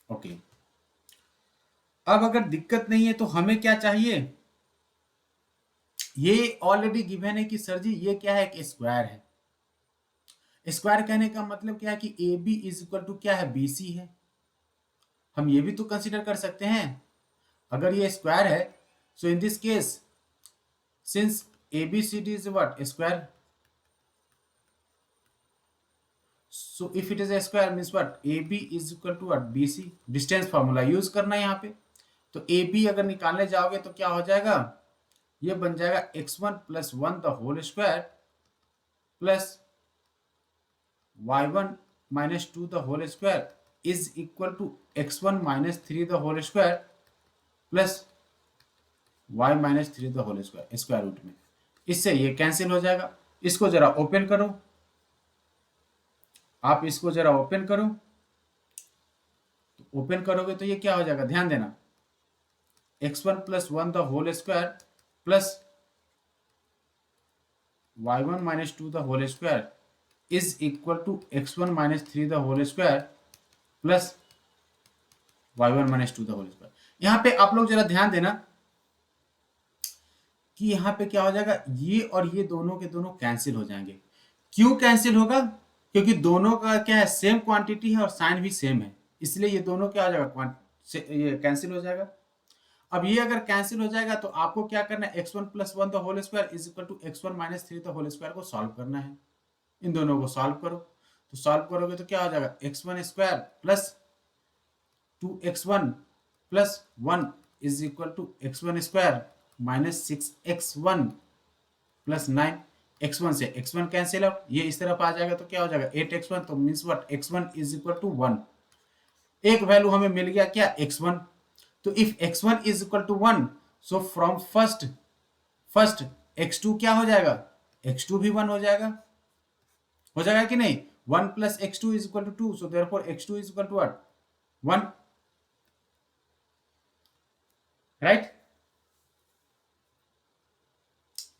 ओके। अब अगर दिक्कत नहीं है तो हमें क्या चाहिए, ये ऑलरेडी गिवन है कि सर जी ये क्या है, एक स्क्वायर है। स्क्वायर कहने का मतलब क्या है कि A B is equal to क्या है, बी सी है। हम ये भी तो कंसिडर कर सकते हैं, अगर ये स्क्वायर है, so in this case since A B C D is what, square, so if it is a square means what, AB is equal to what, BC, distance formula use करना है यहाँ पे। तो AB अगर निकालने जाओगे तो क्या हो जाएगा, ये बन जाएगा x1 plus 1 the whole square plus y1 minus 2 the whole square is equal to x1 minus 3 the whole square plus y minus 3 the whole square, square root में। इससे ये कैंसिल हो जाएगा। इसको जरा ओपन करो, आप इसको जरा ओपन करो, तो ओपन करोगे तो ये क्या हो जाएगा, ध्यान देना, x1 plus 1 the whole square plus y1 minus 2 the whole square is equal to x1 minus 3 the whole square plus y1 minus 2 the whole square. यहाँ पे आप लोग जरा ध्यान देना कि यहाँ पे क्या हो जाएगा, ये और ये दोनों के दोनों कैंसिल हो जाएंगे। क्यों कैंसिल होगा, क्योंकि दोनों का क्या है, सेम क्वांटिटी है और साइन भी सेम है, इसलिए ये दोनों क्या हो जाएगा, ये कैंसिल हो जाएगा। अब ये अगर कैंसिल हो जाएगा तो आपको क्या करना है, x1 plus 1 the whole square is equal to x1 minus 3 the whole square को सॉल्व करना है। इन दोनों को सॉल्व करो, तो सॉल्व करोगे तो क्या हो जाएगा, x1 square plus 2x1 plus 1 is equal to x1 square minus 6x1 plus 9, x1 से x1 कैंसिल आउट, ये इस तरफ आ जाएगा तो क्या हो जाएगा 8x1, तो means what, x1 is equal to 1। एक वैल्यू हमें मिल गया क्या, x1। तो if x1 is equal to 1, so from first x2 क्या हो जाएगा, x2 भी 1 हो जाएगा कि नहीं, 1 plus x2 is equal to 2, so therefore x2 is equal to what, 1, right.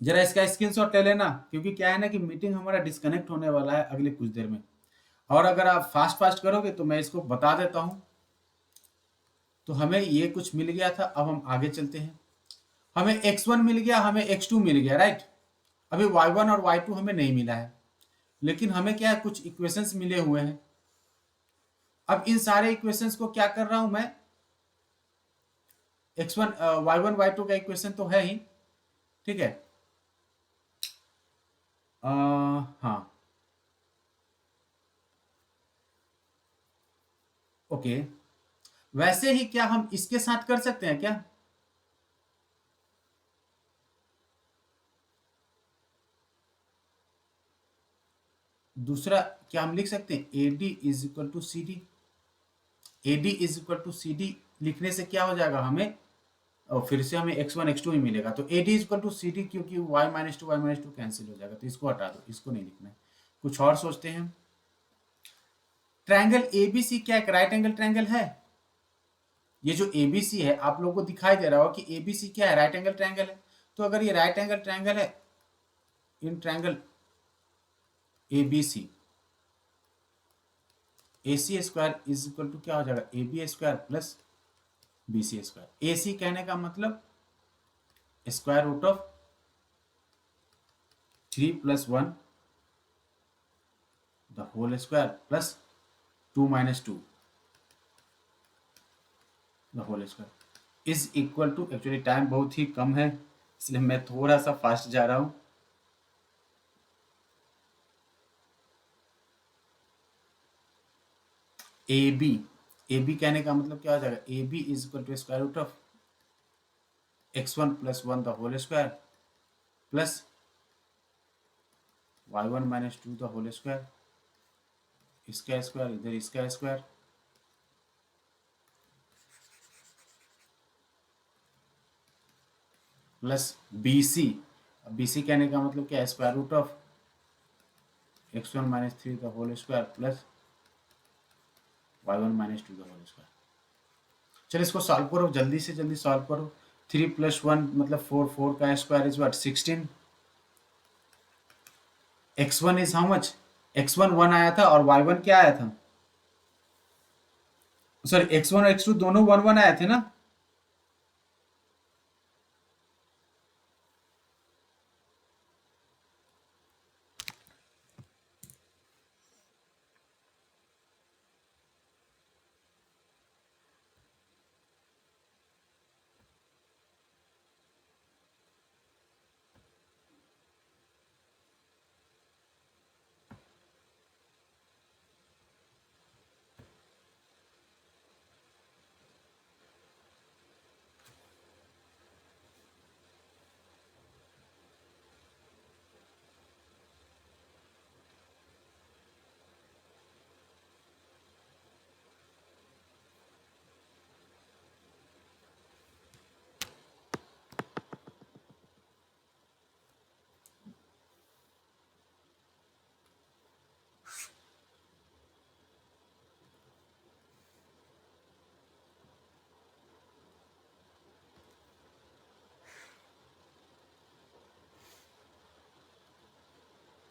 जरा इसका स्क्रीनशॉट ले लेना, क्योंकि क्या है ना कि मीटिंग हमारा डिस्कनेक्ट होने वाला है अगले कुछ देर में, और अगर आप फास्ट करोगे तो मैं इसको बता देता हूं। तो हमें ये कुछ मिल गया था, अब हम आगे चलते हैं। हमें x1 मिल गया, हमें x2 मिल गया, राइट। अभी y1 और y2 हमें नहीं मिला है, लेकिन हमें क्या है, कुछ इक्वेशंस मिले हुए हैं। अब इन सारे इक्वेशंस को क्या कर रहा हूं मैं, x1 y1 y2 का इक्वेशन तो है ही, ठीक है। हाँ, ओके। वैसे ही क्या हम इसके साथ कर सकते हैं क्या, दूसरा क्या हम लिख सकते हैं, A D is equal to C D. A D is equal to C D लिखने से क्या हो जाएगा हमें, और फिर से हमें x1 x2 ही मिलेगा। तो A D is equal to C D, क्योंकि y - 2 कैंसिल हो जाएगा, तो इसको हटा दो, इसको नहीं लिखना है। कुछ और सोचते हैं। ट्रायंगल एबीसी क्या एक राइट एंगल ट्रायंगल है? ये जो एबीसी है आप लोगों को दिखाई दे रहा होगा कि एबीसी क्या है, राइट एंगल ट्रायंगल है। तो अगर ये राइट एंगल ट्रायंगल है, in triangle ABC, AC square is equal to क्या हो जाएगा, AB square plus BC square. AC कहने का मतलब square root of 3 + 1 the whole square plus 2 - 2 the whole square is equal to, actually time बहुत ही कम है इसलिए मैं थोड़ा सा फास्ट जा रहा हूं। AB कहने का मतलब क्या हो जाएगा, AB is equal to square root of x1 + 1 the whole square plus y1 - 2 the whole square, इसका स्क्वायर इधर इसका स्क्वायर प्लस BC कहने का मतलब क्या है, square root of x1 - 3 the whole square plus y1 - 2 the whole square. चलो इसको सॉल्व करो, जल्दी से जल्दी सॉल्व करो। 3 + 1 मतलब 4, 4 का square is what 16। x1 is how much, x1 1 आया था और y1 क्या आया था, सॉरी x1 और x2 दोनों 1 1 आए थे ना।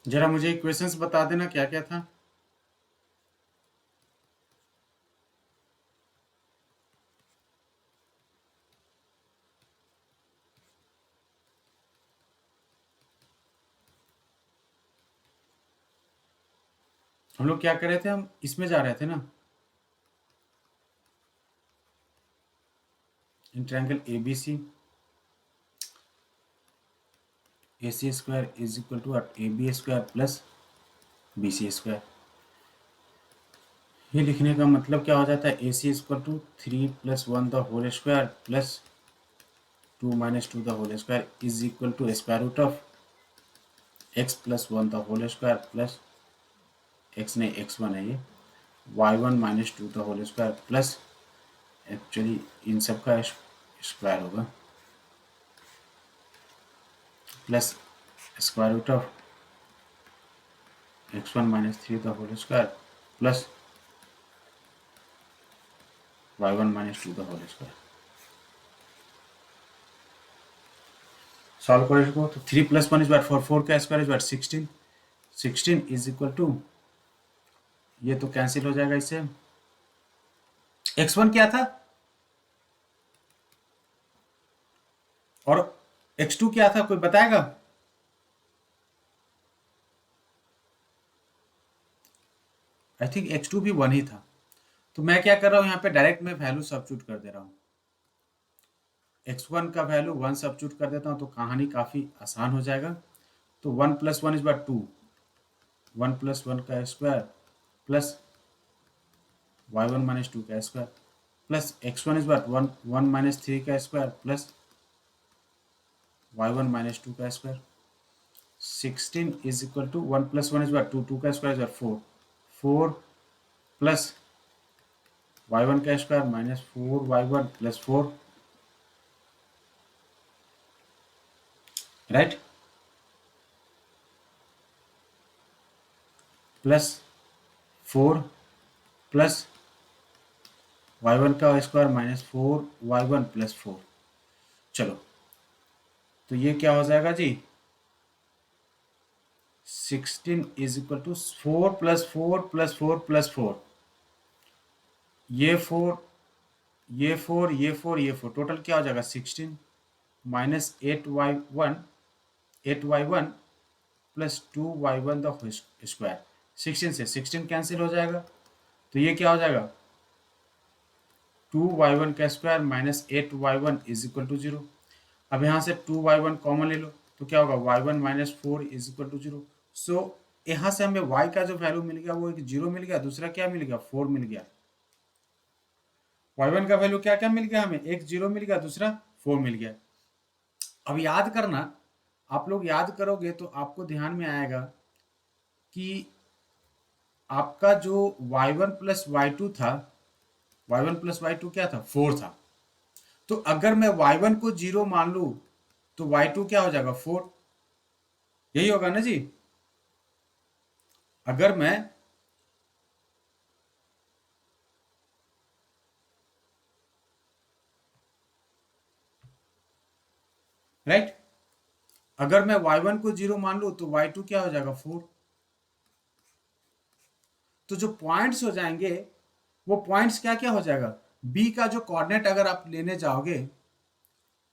जरा मुझे क्वेश्चंस बता देना क्या क्या था। हम लोग क्या कर रहे थे, हम इसमें जा रहे थे ना, in triangle ABC AC square is equal to AB square plus BC square. ये लिखने का मतलब क्या हो जाता है, AC equal to 3 + 1 the whole square plus 2 - 2 the whole square is equal to square root of x + 1 the whole square plus x नहीं x1 है ये, y1 - 2 the whole square plus, actually इन सब का स्क्वायर होगा, plus square root of x1 - 3 the whole square plus y1 - 2 the whole square. Solve करो इसको, तो 3 + 1 इज व्हाट 4, 4 का square is what 16, 16 is equal to, ये तो कैंसिल हो जाएगा इससे। x1 क्या था और x2 क्या था, कोई बताएगा? आई थिंक x2 भी 1 ही था। तो मैं क्या कर रहा हूं, यहाँ पे डायरेक्ट मैं वैल्यू सब्स्टिट्यूट कर दे रहा हूँ। x1 का वैल्यू 1 सब्स्टिट्यूट कर देता हूँ तो कहानी काफ़ी आसान हो जाएगा। तो 1 + 1 इज व्हाट 2, 1 + 1 का स्क्वायर प्लस y1 - 2 का square plus x1 is what 1 1 - 3 का स्क्वायर प्लस y1 - 2 का square. 16 is equal to 1 plus 1 is what? 2, 2 का square is what? 4, 4 plus y1 का square minus 4y1 plus 4, right? plus 4 plus y1 का स्क्वायर minus 4y1 plus 4. चलो, तो ये क्या हो जाएगा जी? 16 is equal to 4 plus 4 plus 4 plus 4. ये 4, ये 4, ये 4, ये 4, टोटल क्या हो जाएगा? 16 minus 8y1 plus 2y1 the square. 16 से 16 कैंसिल हो जाएगा, तो ये क्या हो जाएगा? 2y1 का square minus 8y1 is equal to 0. अब यहाँ से 2y1 कॉमन ले लो, तो क्या होगा? y1 minus 4 is equal to 0. So यहाँ से हमें y का जो वैल्यू मिल गया वो एक 0 मिल गया, दूसरा क्या मिल गया? 4 मिल गया. y1 का वैल्यू क्या क्या मिल गया हमें? एक 0 मिल गया, दूसरा 4 मिल गया. अब याद करना, आप लोग याद करोगे तो आपको ध्यान में आएगा कि आपका जो y1 प्लस y2 था, y1 प्लस y2 क्या था? 4 था. तो अगर मैं y1 को 0 मान लू तो y2 क्या हो जाएगा? 4. यही होगा ना जी? अगर मैं राइट, अगर मैं y1 को 0 मान लू तो y2 क्या हो जाएगा? 4. तो जो पॉइंट्स हो जाएंगे वो पॉइंट्स क्या क्या हो जाएगा? b का जो कोऑर्डिनेट अगर आप लेने जाओगे,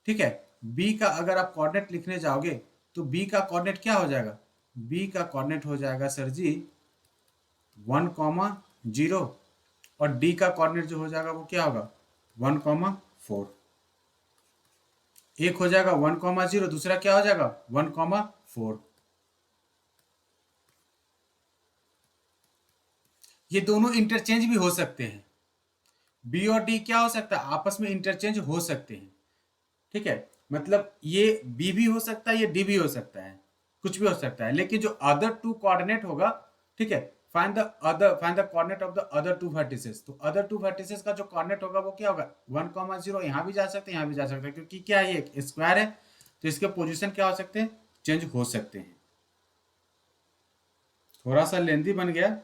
ठीक है, b का अगर आप कोऑर्डिनेट लिखने जाओगे तो b का कोऑर्डिनेट क्या हो जाएगा? b का कोऑर्डिनेट हो जाएगा सर जी 1,0 और d का कोऑर्डिनेट जो हो जाएगा वो क्या होगा? 1,4. एक हो जाएगा 1,0, दूसरा क्या हो जाएगा? 1,4. ये दोनों इंटरचेंज भी हो सकते हैं. बी और डी क्या हो सकता है? आपस में इंटरचेंज हो सकते हैं. ठीक है, मतलब ये बी भी हो सकता है, ये डी भी हो सकता है, कुछ भी हो सकता है. लेकिन जो अदर टू कोऑर्डिनेट होगा, ठीक है, find the coordinate of the other two vertices. तो अदर टू वर्टिसेस का जो कोऑर्डिनेट होगा वो क्या होगा? 1,0. यहाँ भी जा सकते हैं, यहाँ भी जा सकते हैं, क्योंकि क्या है? ये स्क्वायर है, तो इसके पोजीशन क्या हो सकते हैं? चेंज हो सकते हैं. थोड़ा सा लेंदी बन गया.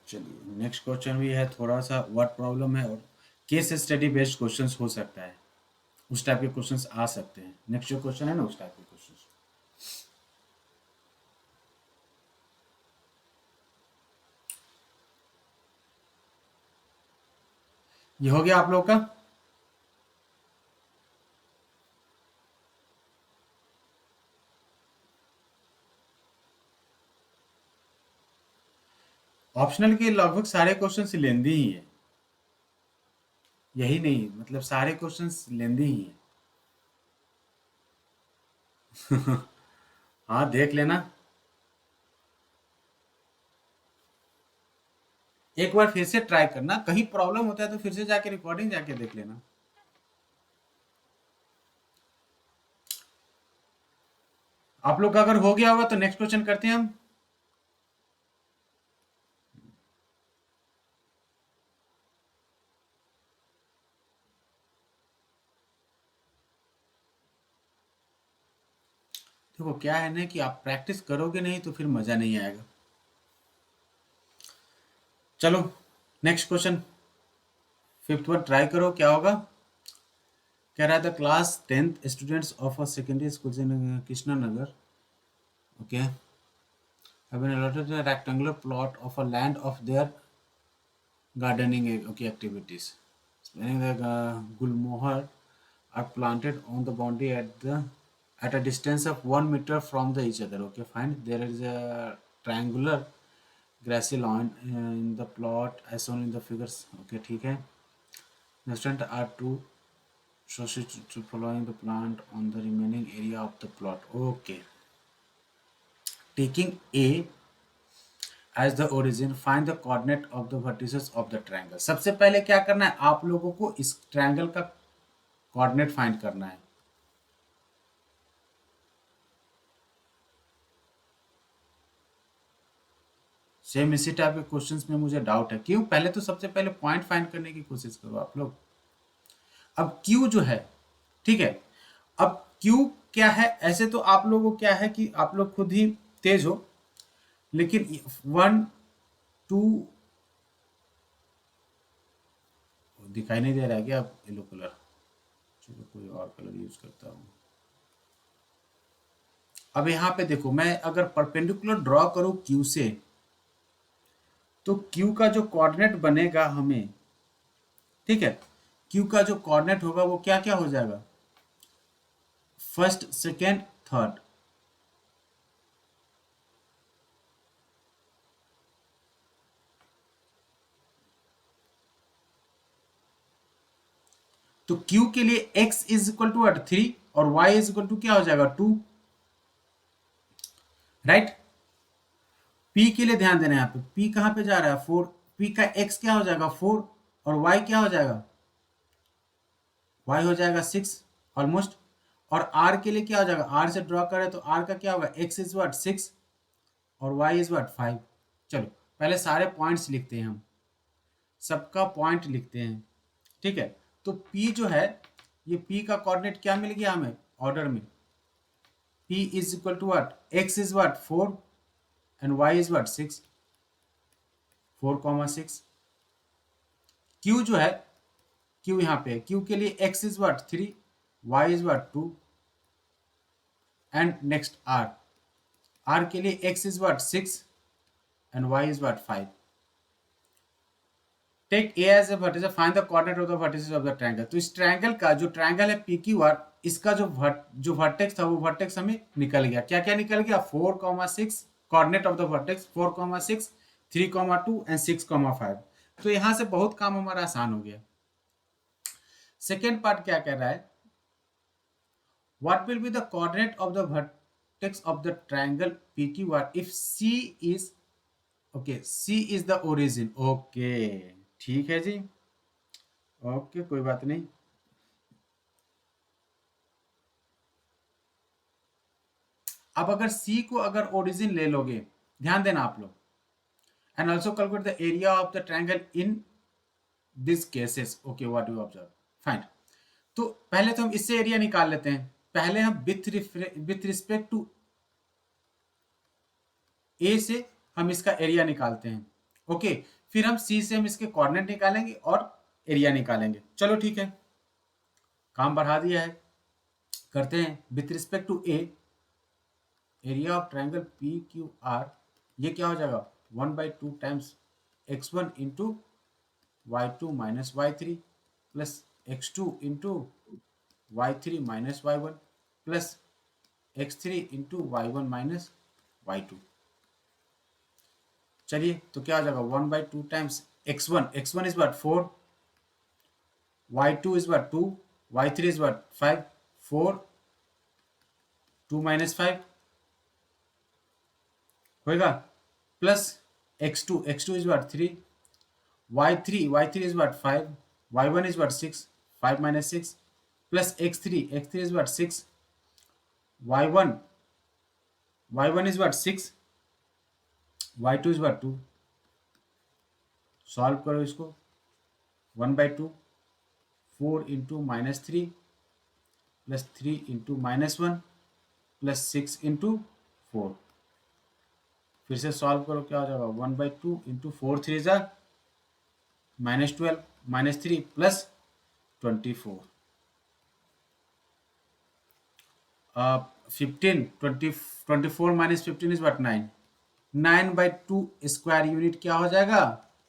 चलिए, नेक्स्ट क्वेश्चन भी है थोड़ा सा वर्ड प्रॉब्लम है और केस स्टडी बेस्ड क्वेश्चंस हो सकता है, उस टाइप के क्वेश्चंस आ सकते हैं. नेक्स्ट जो क्वेश्चन है ना, उस टाइप के क्वेश्चंस. ये हो गया आप लोग का. ऑप्शनल के लगभग सारे क्वेश्चंस लेंदी ही है, यही नहीं, मतलब सारे क्वेश्चंस लेंदी ही है. हाँ, देख लेना. एक बार फिर से ट्राई करना, कहीं प्रॉब्लम होता है तो फिर से जाके रिकॉर्डिंग जाके देख लेना. आप लोग का अगर हो गया होगा तो नेक्स्ट क्वेश्चन करते हैं हम. देखो क्या है ना कि आप प्रैक्टिस करोगे नहीं तो फिर मजा नहीं आएगा. चलो, next question, fifth one try करो, क्या होगा? कह रहा था class 10th students of a secondary school in Krishna Nagar, okay, have been allotted a rectangular plot of a land of their gardening okay activities. Spanning the gulmohar are planted on the boundary at the at a distance of 1 meter from the each other. Okay, fine. There is a triangular grassy lawn in the plot as shown in the figures. Okay, ठीक है. The students are to to following the plant on the remaining area of the plot. Okay. Taking A as the origin, find the coordinate of the vertices of the triangle. सबसे पहले क्या करना है, आप लोगों को इस ट्रायंगल का कोऑर्डिनेट फाइंड करना है. सेम इसी टाइप के क्वेश्चंस में मुझे डाउट है. क्यों? पहले तो सबसे पहले पॉइंट फाइंड करने की कोशिश करो आप लोग. अब क्यू जो है, ठीक है, अब क्यू क्या है, ऐसे तो आप लोगों को क्या है कि आप लोग खुद ही तेज हो, लेकिन 1 2 दिखाई नहीं दे रहा है क्या? अब येलो कलर, चलो कोई और कलर यूज करता हूं. अब यहां पे देखो, मैं अगर परपेंडिकुलर ड्रॉ करूं क्यू से, तो क्यू का जो कोऑर्डिनेट बनेगा हमें, ठीक है, क्यू का जो कोऑर्डिनेट होगा वो क्या क्या हो जाएगा, फर्स्ट सेकेंड थर्ड. तो Q के लिए x इज इक्वल टू 3 और y इज इक्वल टू क्या हो जाएगा 2, राइट. P के लिए ध्यान देना है यहाँ पे, P कहां पे जा रहा है 4, P का x क्या हो जाएगा 4 और y क्या हो जाएगा, y हो जाएगा 6 ऑलमोस्ट. और r के लिए क्या हो जाएगा, r से ड्रॉ करें तो r का क्या होगा, x इज व्हाट 6 और y इज व्हाट 5. चलो पहले सारे पॉइंट्स लिखते हैं, हम सबका पॉइंट लिखते हैं, ठीक है. तो P जो है, ये P का कोऑर्डिनेट क्या मिल गया हमें ऑर्डर में, P is equal to what, x is what 4 and y is what 6, 4,6. Q जो है, Q यहाँ पे है, Q के लिए x is what 3, y is what 2 and next R, R के लिए x is what 6 and y is what 5. Take A as a vertex, find the coordinate of the vertices of the triangle. तो इस ट्रायंगल का जो ट्रायंगल है PQR, इसका जो वर्टेक्स था वो वर्टेक्स हमें निकल गया. क्या क्या निकल गया, 4,6 coordinate of the vertex, 4,6 3,2 and 6,5. तो यहां से बहुत काम हमारा आसान हो गया. सेकेंड पार्ट क्या कह रहा है, what will be the coordinate of the vertex of the triangle PQR if C is, okay, C is the origin. Okay ठीक है जी, ओके कोई बात नहीं. अब अगर C को अगर ओरिजिन ले लोगे, ध्यान देना आप लोग, and also calculate the area of the triangle in this cases. Okay what you observe, fine. तो पहले तो हम इससे एरिया निकाल लेते हैं. पहले हम विथ रिस्पेक्ट टू A से हम इसका एरिया निकालते हैं. ओके, फिर हम C से हम इसके कोऑर्डिनेट निकालेंगे और एरिया निकालेंगे. चलो ठीक है, काम बढ़ा दिया है, करते हैं. With respect to A, area of triangle PQR, ये क्या हो जाएगा 1/2 times x1 into y2 minus y3 plus x2 into y3 minus y1 plus x3 into y1 minus y2. चलिए, तो क्या हो जाएगा 1/2 times x1 is what 4, y2 is what 2, y3 is what 5, 4 2 minus 5 होएगा, plus x2 is what 3, y3 is what 5, y1 is what 6, 5 minus 6 plus x3 is what 6, y1 is what 6, y2 is what 2. Solve करो इसको, 1/2, 4 into minus 3 plus 3 into minus 1 plus 6 into 4. फिर से सॉल्व करो, क्या हो जाएगा 1/2 into 4 3 jar minus 12 minus 3 plus 24, 15 24 minus 15 is what 9, 9/2 square unit क्या हो जाएगा,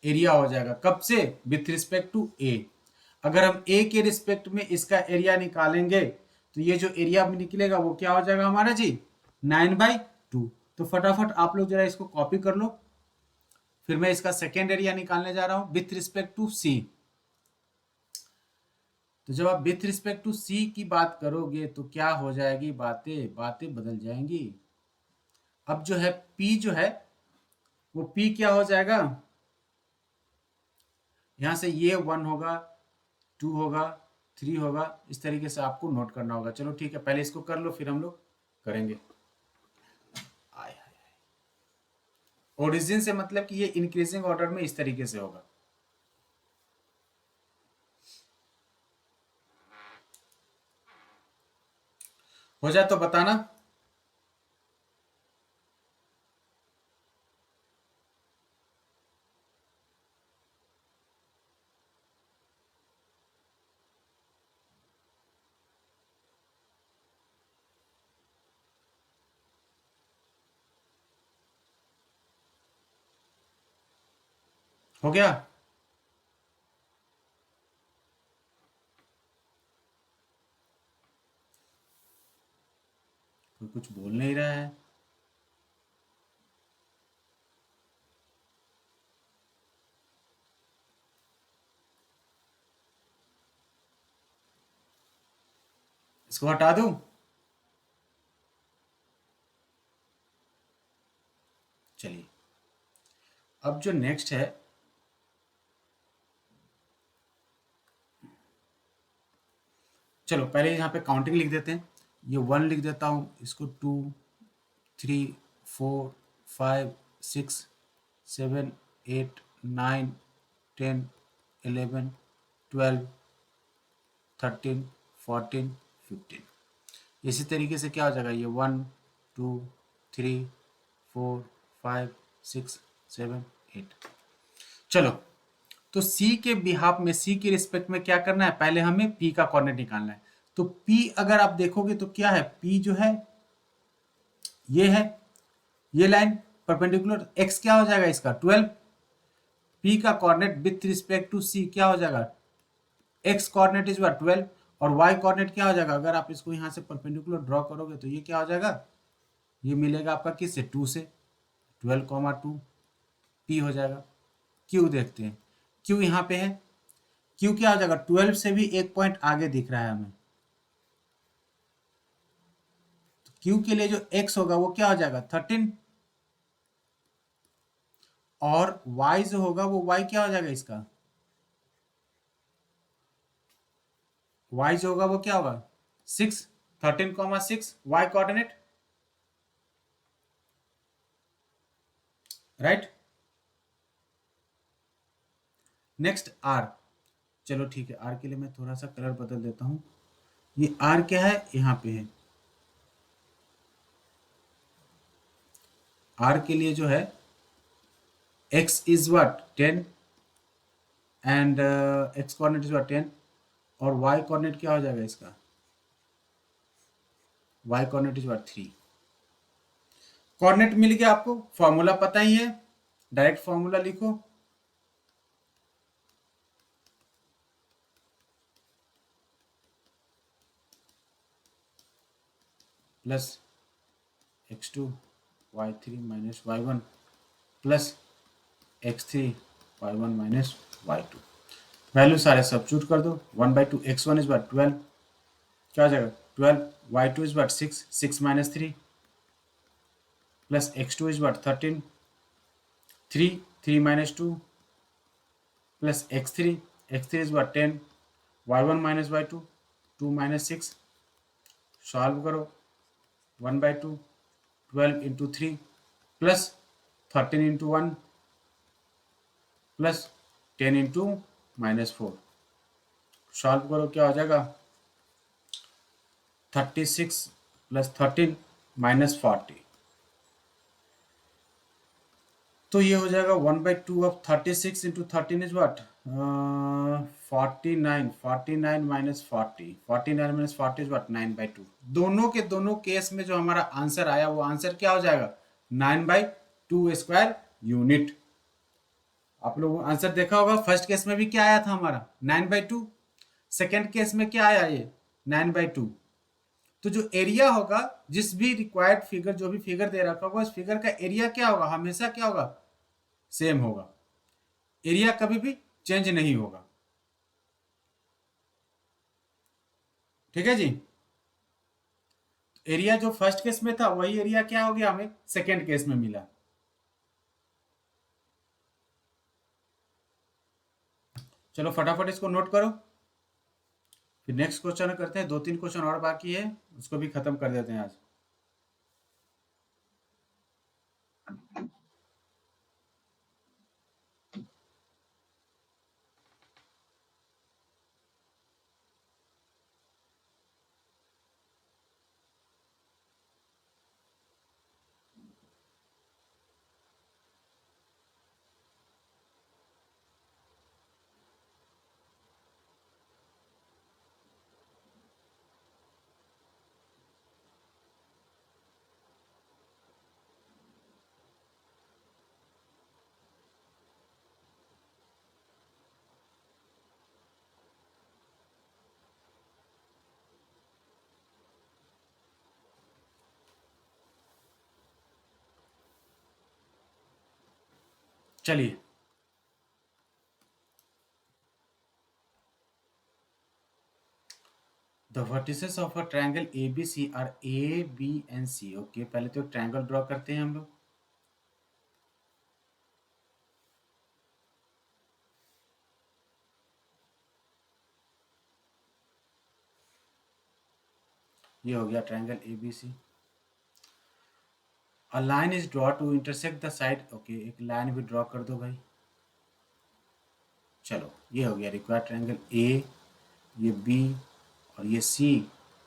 एरिया हो जाएगा. कब से, विथ रिस्पेक्ट टू A. अगर हम A के रिस्पेक्ट में इसका एरिया निकालेंगे तो ये जो एरिया में निकलेगा वो क्या हो जाएगा हमारा जी 9/2। तो फटाफट आप लोग जरा इसको कॉपी कर लो, फिर मैं इसका सेकेंड एरिया निकालने जा रहा हूं विथ रिस्पेक्ट टू सी। तो जब आप विथ रिस्पेक्ट टू सी की बात करोगे तो क्या हो जाएगी, बातें बातें बदल जाएंगी। अब जो है P जो है वो P क्या हो जाएगा, यहां से ये 1 होगा, 2 होगा, 3 होगा, इस तरीके से आपको नोट करना होगा। चलो ठीक है, पहले इसको कर लो फिर हम लोग करेंगे। आय हाय, ओरिजिन से मतलब कि ये इंक्रीजिंग ऑर्डर में इस तरीके से होगा। हो जाए तो बताना। हो गया? कोई कुछ बोल नहीं रहा है। इसको हटा दूं? चलिए, अब जो नेक्स्ट है, चलो पहले यहाँ पे काउंटिंग लिख देते हैं। ये 1 लिख देता हूँ, इसको 2, 3, 4, 5, 6, 7, 8, 9, 10, 11, 12, 13, 14, 15। इसी तरीके से क्या हो जाएगा, ये 1, 2, 3, 4, 5, 6, 7, 8। चलो, तो C के बिहाफ में, C के रिस्पेक्ट में क्या करना है, पहले हमें P का कोऑर्डिनेट निकालना है। तो P अगर आप देखोगे तो क्या है, P जो है ये लाइन परपेंडिकुलर, x क्या हो जाएगा इसका 12। P का coordinate with respect to C क्या हो जाएगा, x कोऑर्डिनेट इज 12 और y कोऑर्डिनेट क्या हो जाएगा, अगर आप इसको यहाँ से परपेंडिकुलर ड्रॉ करोगे तो ये क्या हो जाएगा, ये मिलेगा आपका किससे, 2 से, 12, 2 P हो जाएगा। Q देखते हैं, Q यहाँ पे है, Q क्या हो जाएगा, 12 से भी एक पॉइंट आगे दिख रहा है हमें। तो Q के लिए जो x होगा वो क्या हो जाएगा 13, और y जो होगा वो y क्या हो जाएगा इसका, y जो होगा वो क्या होगा 6, 13,6 y coordinate, right. Next r, चलो ठीक है, r के लिए मैं थोड़ा सा कलर बदल देता हूं। ये r क्या है, यहाँ पे है, r के लिए जो है x is what 10 and x coordinate is what 10 और y कोऑर्डिनेट क्या हो जाएगा इसका, y coordinate is what 3। Coordinate मिल गया आपको, फॉर्मूला पता ही है, डायरेक्ट फॉर्मूला लिखो, plus x2 y3 minus y1 plus x3 y1 minus y2। Value सारे सब्स्टिट्यूट कर दो, 1/2 x1 इज व्हाट 12, क्या हो जाएगा 12, y2 is what 6, 6 minus 3 plus x2 is what 13, 3, 3 minus 2 plus x3, x3 is what 10, y1 minus y2, 2 minus 6, solve करो, 1/2 12 into 3 plus 13 into 1 plus 10 into -4, solve करो क्या हो जाएगा 36 प्लस 13 -40। तो ये हो जाएगा 1/2 of 36 into 13 is what 49, 49 minus 40, 49 minus 40 is what 9/2। दोनों के दोनों केस में जो हमारा आंसर आया वो आंसर क्या हो जाएगा 9/2 स्क्वायर यूनिट। आप लोग आंसर देखा होगा, फर्स्ट केस में भी क्या आया था हमारा 9/2, सेकेंड केस में क्या आया ये 9/2। तो जो एरिया होगा, जिस भी रिक्वायर्ड फिगर, जो भी फिगर दे रखा होगा, उस फिगर का एरिया क्या होगा, हमेशा क्या होगा, सेम होगा। एरिया कभी भी चेंज नहीं होगा। ठीक है जी। एरिया जो फर्स्ट केस में था वही एरिया क्या हो गया, हमें सेकेंड केस में मिला। चलो फटाफट इसको नोट करो, फिर नेक्स्ट क्वेश्चन करते हैं। 2-3 क्वेश्चन और बाकी है, उसको भी खत्म कर देते हैं आज। चलिए, the vertices of a triangle A B C are A B and C. Okay, पहले तो एक ट्रायंगल ड्रॉ करते हैं हम लोग। ये हो गया triangle A B C. A line is draw to intersect the side. Okay, एक लाइन भी ड्रॉ कर दो भाई। चलो, ये हो गया रिक्वायर्ड ट्रायंगल ए, ये बी और ये सी,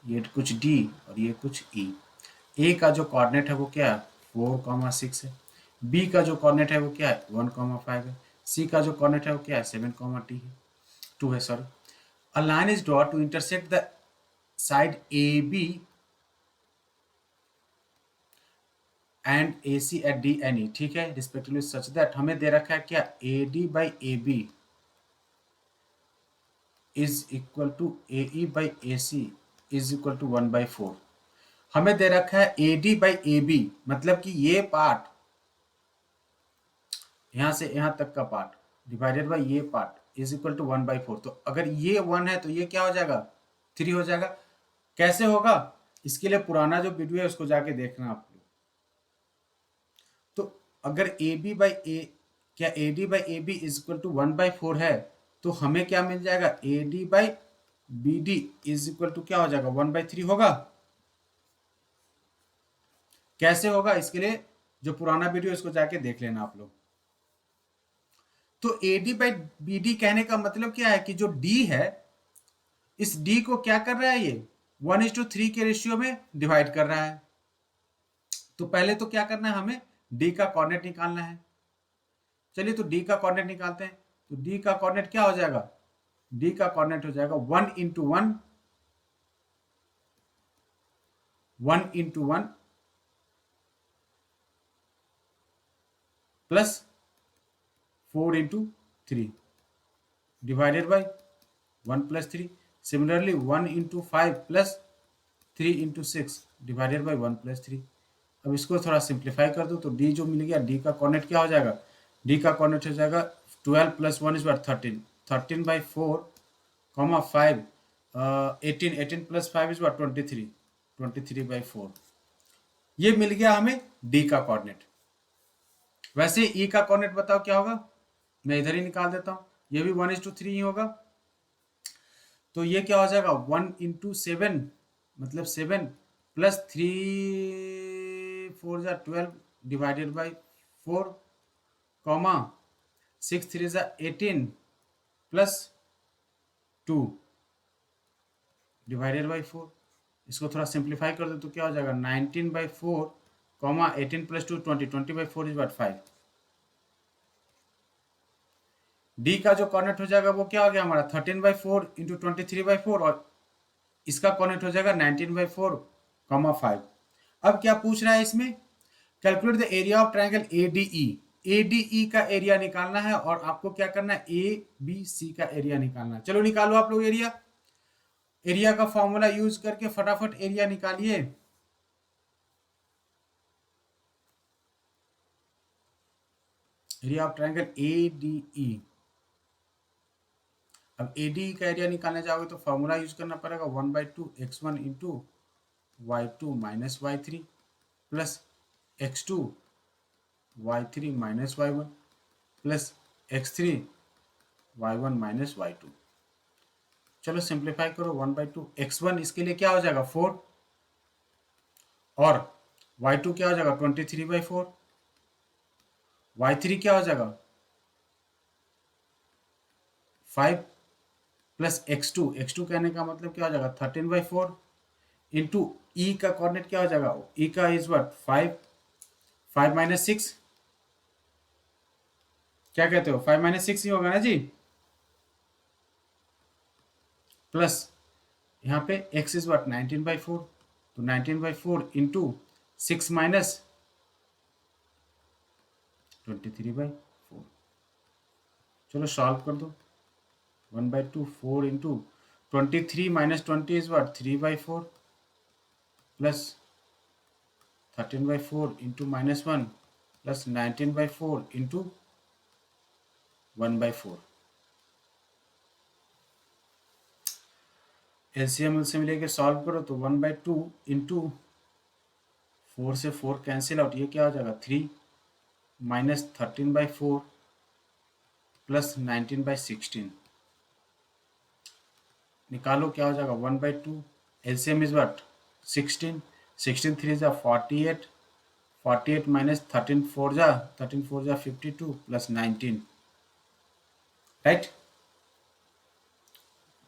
ये कुछ डी और ये कुछ ई। ए का जो कोऑर्डिनेट है वो क्या है, 4,6 है। बी का जो कोऑर्डिनेट है वो क्या है, 1,5 है। सी का जो कोऑर्डिनेट है वो क्या है, 7, टी है, 2 है, sorry. A line is draw to intersect the side A B and A C at D and E. ठीक है, रिस्पेक्टिवली सच दैट, हमें दे रखा है क्या, A D by A B is equal to A E by A C is equal to 1/4। हमें दे रखा है A D by A B, मतलब कि ये पार्ट, यहां से यहां तक का पार्ट डिवाइडेड बाई ये पार्ट इज इक्वल टू 1/4। तो अगर ये 1 है तो ये क्या हो जाएगा, 3 हो जाएगा। कैसे होगा, इसके लिए पुराना जो वीडियो है उसको जाके देखना आप लोग। तो अगर ए बी बाई ए, क्या A D by A B is equal to 1/4 है, तो हमें क्या मिल जाएगा, A D by B D is equal to क्या हो जाएगा, 1/3 होगा। कैसे होगा, इसके लिए जो पुराना वीडियो इसको जाके देख लेना आप लोग। तो A D by B D कहने का मतलब क्या है कि जो डी है, इस डी को क्या कर रहा है, ये 1:3 के रेशियो में डिवाइड कर रहा है। तो पहले तो क्या करना है, हमें डी का कोऑर्डिनेट निकालना है। चलिए, तो डी का कोऑर्डिनेट निकालते हैं। तो डी का कोऑर्डिनेट क्या हो जाएगा, डी का कोऑर्डिनेट हो जाएगा 1 into 1 plus 4 into 3 divided by 1+3। Similarly 1 into 5 plus 3 into 6 divided by 1+3। अब इसको थोड़ा सिंप्लीफाई कर दो, तो डी जो मिल गया, डी का कोऑर्डिनेट क्या हो जाएगा, डी का कोऑर्डिनेट हो जाएगा 12 + 1 इज 13, 13/4, 5, 18, 18 + 5 इज 23, 23/4। ये मिल गया हमें डी का कोऑर्डिनेट। वैसे ई का कोऑर्डिनेट बताओ क्या होगा, मैं इधर ही निकाल देता हूं, ये भी 1:3 ही होगा। तो ये क्या हो जाएगा, 1 into 7, मतलब 7 plus 3 4 12 divided by 4, 6 3 18 plus 2 divided by 4। इसको थोड़ा सिंप्लीफाई कर दो तो क्या हो जाएगा, 19/4, 18 + 2 20, 20/4 इज 5। डी का जो कोऑर्डिनेट हो जाएगा वो क्या हो गया हमारा, 13/4 इंटू 23/4, और इसका कोऑर्डिनेट हो जाएगा 19/4, 5। अब क्या पूछ रहा है इसमें, calculate the area of triangle ADE. ADE का एरिया निकालना है, और आपको क्या करना है, ए बी सी का एरिया निकालना है। चलो निकालो आप लोग एरिया। एरिया का फॉर्मूला यूज करके फटाफट एरिया निकालिए। Area of triangle ADE। अब ADE का एरिया निकालने जाओगे तो फॉर्मूला यूज करना पड़ेगा 1/2 x1 into y2 minus y3 plus x2 y3 minus y1 plus x3 y1 minus y2। चलो सिंप्लीफाई करो, 1/2 x1 इसके लिए क्या हो जाएगा 4 और y2 क्या हो जाएगा 23/4, y3 क्या हो जाएगा 5 प्लस x2 कहने का मतलब क्या हो जाएगा 13/4 इंटू ई का कोऑर्डिनेट क्या हो जाएगा, ई का इज व्हाट 5 माइनस 6, क्या कहते हो 5 माइनस 6 ही होगा ना जी, प्लस यहाँ पे x इज व्हाट 19/4, तो 19/4 इंटू 6 माइनस 23/4। चलो सॉल्व कर दो, 1/2 4 into 23 minus 20 is what 3/4 plus 13/4 into minus 1 plus 19/4 into 1/4। LCM LCM लेके सॉल्व करो तो 1/2 इंटू 4 से 4 कैंसिल आउट, ये क्या हो जाएगा 3 माइनस 13/4 प्लस 19/16। निकालो क्या हो जाएगा 1/2, एलसीएम इज व्हाट 16, 16 3 जा 48, 48 माइनस 13 4 जा 52 प्लस 19, राइट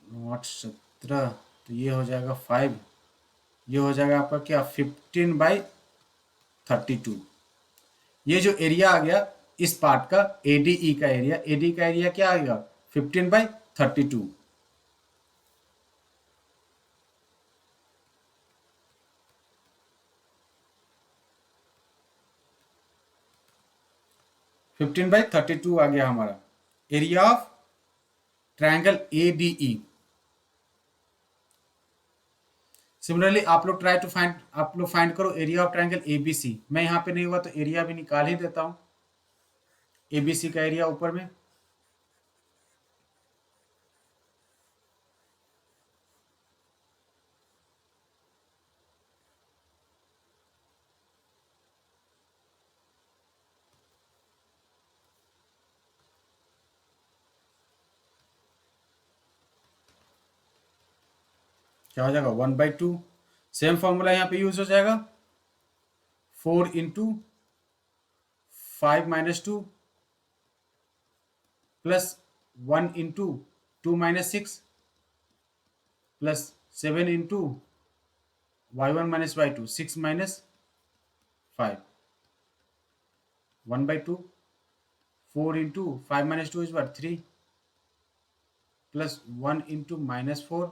नॉट 17, तो ये हो जाएगा 5, ये हो जाएगा आपका क्या 15/32। ये जो एरिया आ गया इस पार्ट का एडीई का एरिया, एडी का एरिया क्या आएगा 15/32। फिफ्टीन बाई 32 आ गया हमारा area of triangle ADE. Similarly आप लोग ट्राई टू फाइंड, आप लोग फाइंड करो एरिया ऑफ ट्रायंगल एबीसी। मैं यहाँ पे नहीं हुआ तो एरिया भी निकाल ही देता हूँ, एबीसी का एरिया ऊपर में क्या हो जाएगा 1/2, सेम फॉर्मूला यहाँ पे यूज हो जाएगा 4 into 5 minus 2 plus 1 into 2 minus 6 plus 7 into y1 minus y2 6 minus 5, 1/2 4 into 5 minus 2 is what 3 plus 1 into minus 4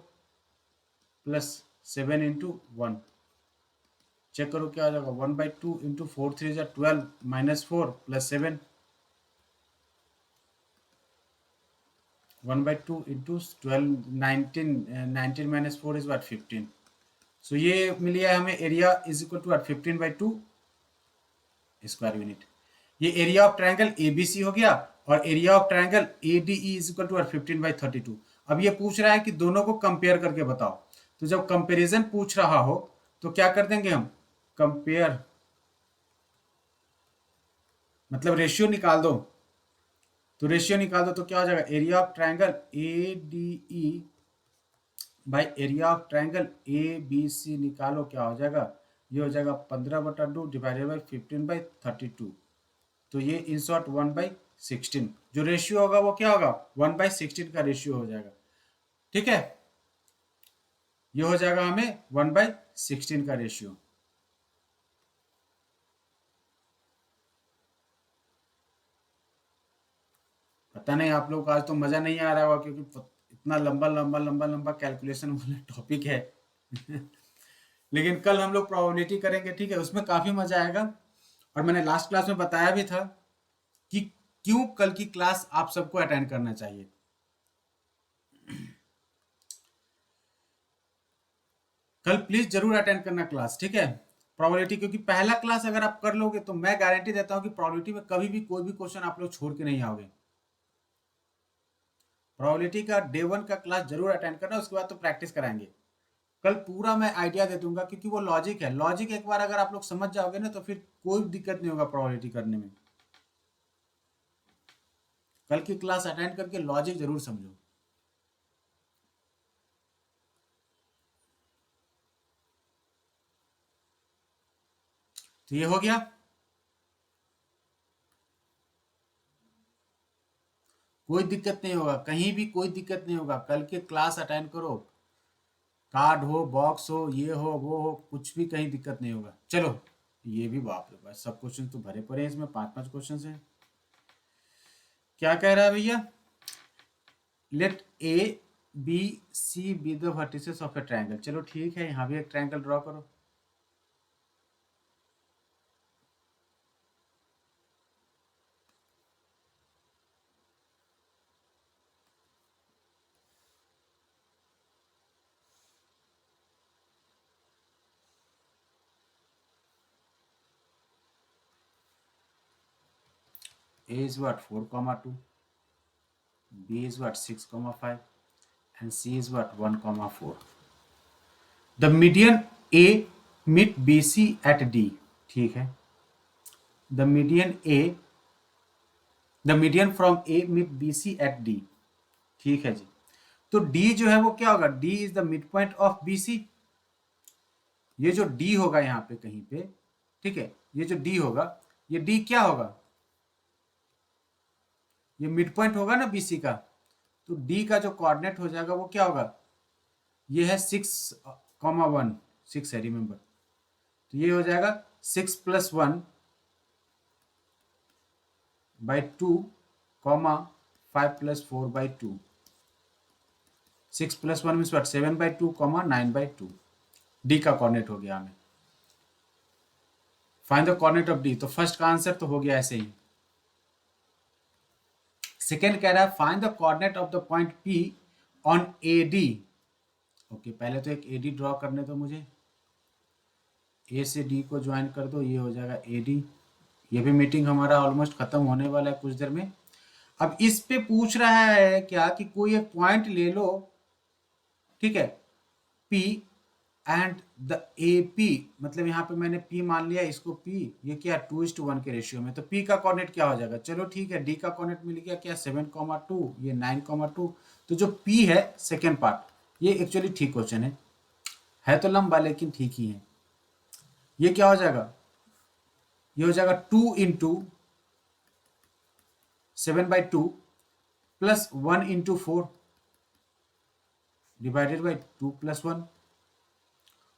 plus 7 into 1। Check करो क्या आ जाएगा 1/2 इंटू 4 3 जा 12 minus 4 plus 7, 1/2 into 12 19 minus 4 is what 15। So ये मिल गया हमें area is equal to what 15/2 square unit. ये एरिया ऑफ ट्रायंगल एबीसी हो गया और area of triangle ADE is equal to what 15/32। अब ये पूछ रहा है कि दोनों को कंपेयर करके बताओ, तो जब कंपैरिजन पूछ रहा हो तो क्या कर देंगे हम कंपेयर, मतलब रेशियो निकाल दो, तो रेशियो निकाल दो तो क्या हो जाएगा area of triangle ADE by area of triangle ABC निकालो, क्या हो जाएगा ये हो जाएगा 15/2 डिवाइडेड बाई 15/32। तो ये इन शॉर्ट 1/16, जो रेशियो होगा वो क्या होगा 1/16 का रेशियो हो जाएगा, ठीक है। ये हो जाएगा हमें 1/16 का रेशियो। पता नहीं आप लोग को आज तो मजा नहीं आ रहा होगा क्योंकि इतना लंबा लंबा लंबा लंबा कैलकुलेशन वाला टॉपिक है लेकिन कल हम लोग प्रोबेबिलिटी करेंगे, ठीक है, उसमें काफी मजा आएगा। और मैंने लास्ट क्लास में बताया भी था कि क्यों कल की क्लास आप सबको अटेंड करना चाहिए। कल प्लीज जरूर अटेंड करना क्लास, ठीक है। प्रोबेबिलिटी, क्योंकि पहला क्लास अगर आप कर लोगे तो मैं गारंटी देता हूं कि प्रोबेबिलिटी में कभी भी कोई भी क्वेश्चन आप लोग छोड़ के नहीं आओगे। प्रोबेबिलिटी का डे 1 का क्लास जरूर अटेंड करना, उसके बाद तो प्रैक्टिस कराएंगे। कल पूरा मैं आइडिया दे दूंगा, क्योंकि वो लॉजिक है। लॉजिक एक बार अगर आप लोग समझ जाओगे ना तो फिर कोई दिक्कत नहीं होगा प्रोबेबिलिटी करने में। कल की क्लास अटेंड करके लॉजिक जरूर समझो। तो ये हो गया। कोई दिक्कत नहीं होगा, कहीं भी कोई दिक्कत नहीं होगा। कल के क्लास अटेंड करो, कार्ड हो, बॉक्स हो, ये हो, वो हो, कुछ भी कहीं दिक्कत नहीं होगा। चलो, ये भी बाप रे बाप, सब क्वेश्चन तो भरे पड़े हैं इसमें, 5-5 क्वेश्चन हैं। क्या कह रहा है भैया? Let A B C be the vertices of a triangle. चलो ठीक है, यहाँ भी एक ट्रायंगल ड्रॉ करो। A is what? 4, 2. B is what? 6, 5. And C is what? 1, 4. The median A meet BC at D. ठीक है। The median from A meet BC at D. ठीक है जी। तो D जो है वो क्या होगा? D is the midpoint of BC। ये जो D होगा यहाँ पे कहीं पे, ठीक है, ये जो D होगा, ये D क्या होगा? ये मिड पॉइंट होगा ना BC का। तो D का जो कोऑर्डिनेट हो जाएगा वो क्या होगा? ये है 6, 1, 6 है, रिमेंबर। तो ये हो जाएगा 6+1/2, 5+4/2। 6+1 मीन्स व्हाट? 7/2, 9/2। डी का कोऑर्डिनेट हो गया हमें। Find the coordinate of D. तो फर्स्ट का आंसर तो हो गया ऐसे ही। सेकेंड कह रहा है find the coordinate of the point P on A D. Okay, पहले तो एक ए डी ड्रॉ करने दो मुझे। ए से डी को ज्वाइन कर दो, ये हो जाएगा ए डी। ये भी मीटिंग हमारा ऑलमोस्ट खत्म होने वाला है कुछ देर में। अब इस पे पूछ रहा है क्या कि कोई एक पॉइंट ले लो, ठीक है, P and the A P, मतलब यहाँ पे मैंने P मान लिया, इसको P, ये क्या 2:1 के रेशियो में। तो P का कोऑर्डिनेट क्या हो जाएगा? चलो ठीक है, D का कोऑर्डिनेट मिल गया क्या? 7, 2, ये 9, 2। तो जो P है सेकेंड पार्ट, ये एक्चुअली ठीक क्वेश्चन है तो लंबा लेकिन ठीक ही है। ये क्या हो जाएगा? ये हो जाएगा 2 × 7/2 प्लस 1 × 4 डिवाइडेड बाई 2+1।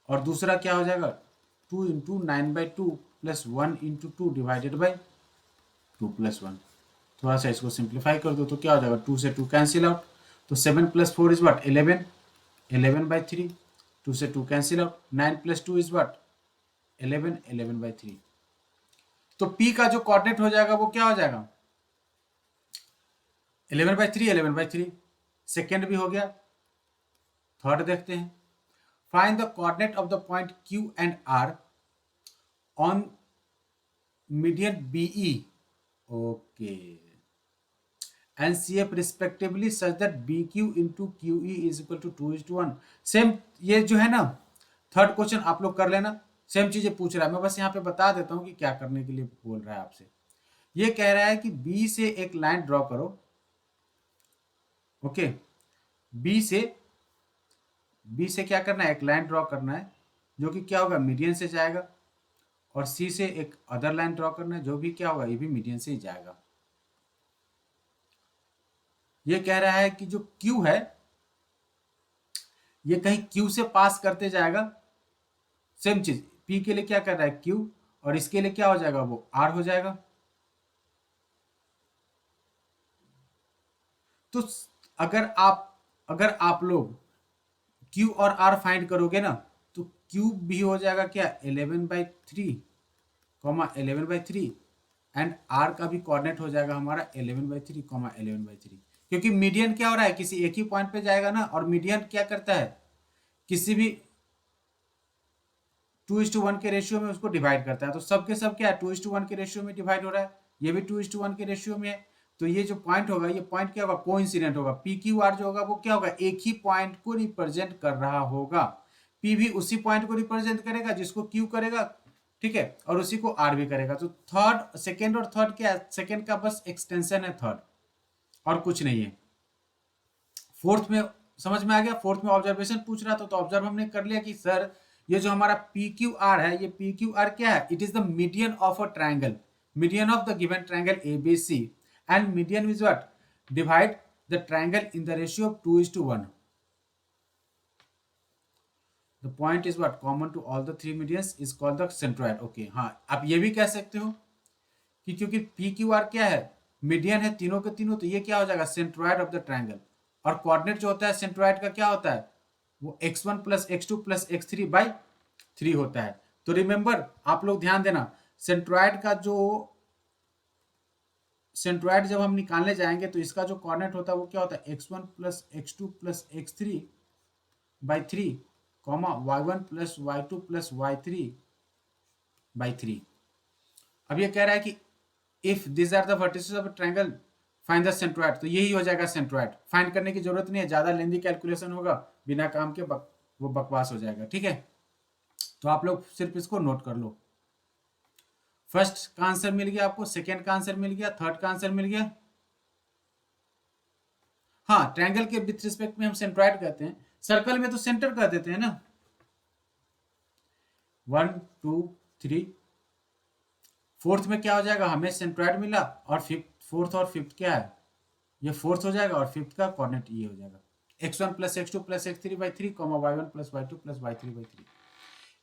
और दूसरा क्या हो जाएगा? 2 × 9/2 प्लस 1 × 2 डिवाइडेड बाई 2+1। थोड़ा सा इसको सिंप्लीफाई कर दो तो क्या हो जाएगा? 2 से 2 कैंसिल आउट। तो 7+4 इज व्हाट? 11, 11/3। 2 से 2 कैंसिल आउट। 9+2 is what? 11, 11/3। तो P का जो कोऑर्डिनेट हो जाएगा वो क्या हो जाएगा? 11/3, 11/3। सेकेंड भी हो गया। थर्ड देखते हैं। Find the coordinate of the point Q and R on median BE, okay, and CF respectively such that BQ × QE is equal to 2:1। Same ये जो है ना, थर्ड क्वेश्चन आप लोग कर लेना। सेम चीजें पूछ रहा है, मैं बस यहाँ पे बता देता हूँ कि क्या करने के लिए बोल रहा है आपसे। ये कह रहा है कि B से एक लाइन ड्रॉ करो, ओके। B से क्या करना है? एक लाइन ड्रॉ करना है जो कि क्या होगा? मीडियन से जाएगा। और C से एक अदर लाइन ड्रॉ करना है जो भी क्या होगा? ये भी मीडियन से ही जाएगा। ये कह रहा है कि जो Q है ये कहीं Q से पास करते जाएगा। सेम चीज P के लिए क्या कर रहा है? Q, और इसके लिए क्या हो जाएगा? वो R हो जाएगा। तो अगर आप लोग Q और R फाइंड करोगे ना तो Q भी हो जाएगा क्या? 11/3, 11/3। एंड R का भी कोऑर्डिनेट हो जाएगा हमारा 11/3, 11/3। क्योंकि मीडियन क्या हो रहा है? किसी एक ही पॉइंट पे जाएगा ना, और मीडियन क्या करता है? किसी भी 2:1 के रेशियो में उसको डिवाइड करता है। तो सबके सब क्या है, 2:1 के रेशियो में डिवाइड हो रहा है, ये भी 2:1 के रेशियो में है। तो ये जो पॉइंट होगा, ये पॉइंट क्या होगा, कोइंसिडेंट होगा। पी क्यू आर जो होगा वो क्या होगा, एक ही पॉइंट को रिप्रेजेंट कर रहा होगा। पी भी उसी पॉइंट को रिप्रेजेंट करेगा जिसको क्यू करेगा, ठीक है, और उसी को आर भी करेगा। तो थर्ड, सेकेंड और थर्ड क्या है, सेकेंड का बस एक्सटेंशन है थर्ड, और कुछ नहीं है। फोर्थ में समझ में आ गया, फोर्थ में ऑब्जर्वेशन पूछ रहा था, तो ऑब्जर्व हमने कर लिया कि सर ये जो हमारा पी क्यू आर है, ये पी क्यू आर क्या है, it is the median of a triangle, median of the given triangle A B C, and median is what, divide the triangle in the ratio of 2:1. The point is what, common to all the three medians is called the centroid. Okay, हाँ, आप ये भी कह सकते हो कि क्योंकि पी क्यू आर क्या है, मीडियन है तीनों के तीनों, तो ये क्या हो जाएगा, सेंट्रॉइड ऑफ द ट्राइंगल। और कोऑर्डिनेट जो होता है सेंट्रॉइड का क्या होता है, वो x1 plus x2 plus x3 by 3 होता है। तो रिमेंबर, आप लोग ध्यान देना, सेंट्रॉइड का जो, सेंट्रॉइड जब हम निकालने जाएंगे तो इसका जो कोऑर्डिनेट होता है वो क्या होता है, x1 plus x2 plus x3 by 3, comma y1 plus y2 plus y3 by 3। अब ये कह रहा है कि if this are the vertices of triangle find the centroid, तो यही हो जाएगा सेंट्रॉइड। फाइंड करने की जरूरत नहीं है, ज्यादा लेंदी कैलकुलेशन होगा, बिना काम के वो बकवास हो जाएगा, ठीक है। तो आप लोग सिर्फ इसको नोट कर लो। फर्स्ट का आंसर मिल गया आपको, सेकेंड का आंसर मिल गया, थर्ड का आंसर मिल गया। हाँ, ट्रायंगल के विथ रिस्पेक्ट में हम सेंट्रॉइड कहते हैं, सर्कल में तो सेंटर कह देते हैं ना। 1 2 3, फोर्थ में क्या हो जाएगा, हमें सेंट्रॉइड मिला, और फिफ्थ, फोर्थ और फिफ्थ क्या है, ये फोर्थ हो जाएगा, और फिफ्थ का कोऑर्डिनेट ये हो जाएगा x1 plus x2 plus x3 by 3, y1 plus y2 plus y3 by 3।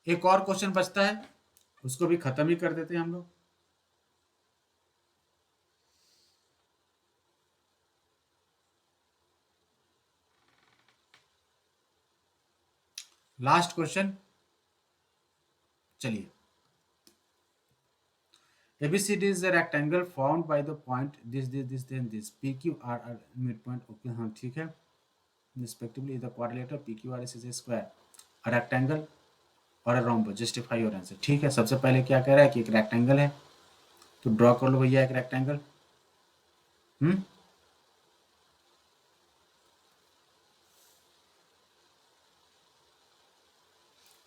एक और क्वेश्चन बचता है, उसको भी खत्म ही कर देते हैं हम लोग। लास्ट क्वेश्चन, चलिए। ABCD is a rectangle formed by the point this then this PQR are midpoint. Okay, हाँ ठीक है। Respectively the quadrilateral PQRS is a square, a rectangle और a rhombus. Justify your answer. ठीक है, सबसे पहले क्या कह रहा है कि एक रेक्टेंगल है, तो ड्रॉ कर लो भैया एक रेक्टेंगल।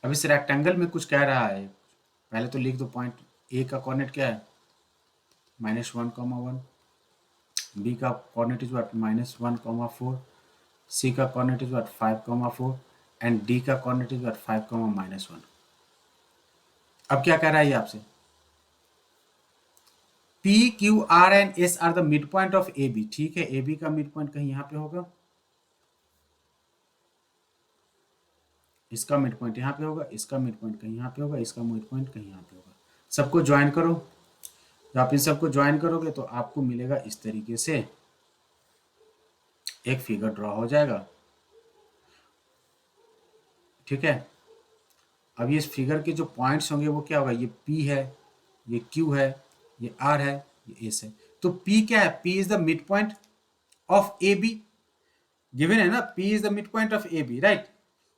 अब इस रेक्टेंगल में कुछ कह रहा है, पहले तो लिख दो। पॉइंट ए का कोऑर्डिनेट क्या है, -1,1, बी का कोऑर्डिनेट इज व्हाट, -1,4, सी का coordinate is what 5,4, and D का कोऑर्डिनेट इज व्हाट 5,-1। अब क्या कह रहा है ये आपसे, P Q R and S are the mid point of A B. ठीक है, ए बी का मिड पॉइंट कहीं यहाँ पे होगा, इसका मिड पॉइंट यहाँ पे होगा, इसका मिड पॉइंट कहीं यहाँ पे होगा, इसका मिड पॉइंट कहीं यहाँ पे होगा। सबको ज्वाइन करो, तो आप इन सबको ज्वाइन करोगे तो आपको मिलेगा इस तरीके से एक फिगर ड्रॉ हो जाएगा, ठीक है। अब ये इस फिगर के जो पॉइंट्स होंगे वो क्या होगा, ये P है, ये Q है, ये R है, ये S है। तो P क्या है, P is the mid point of A B, given है ना, P is the mid point of A B, right.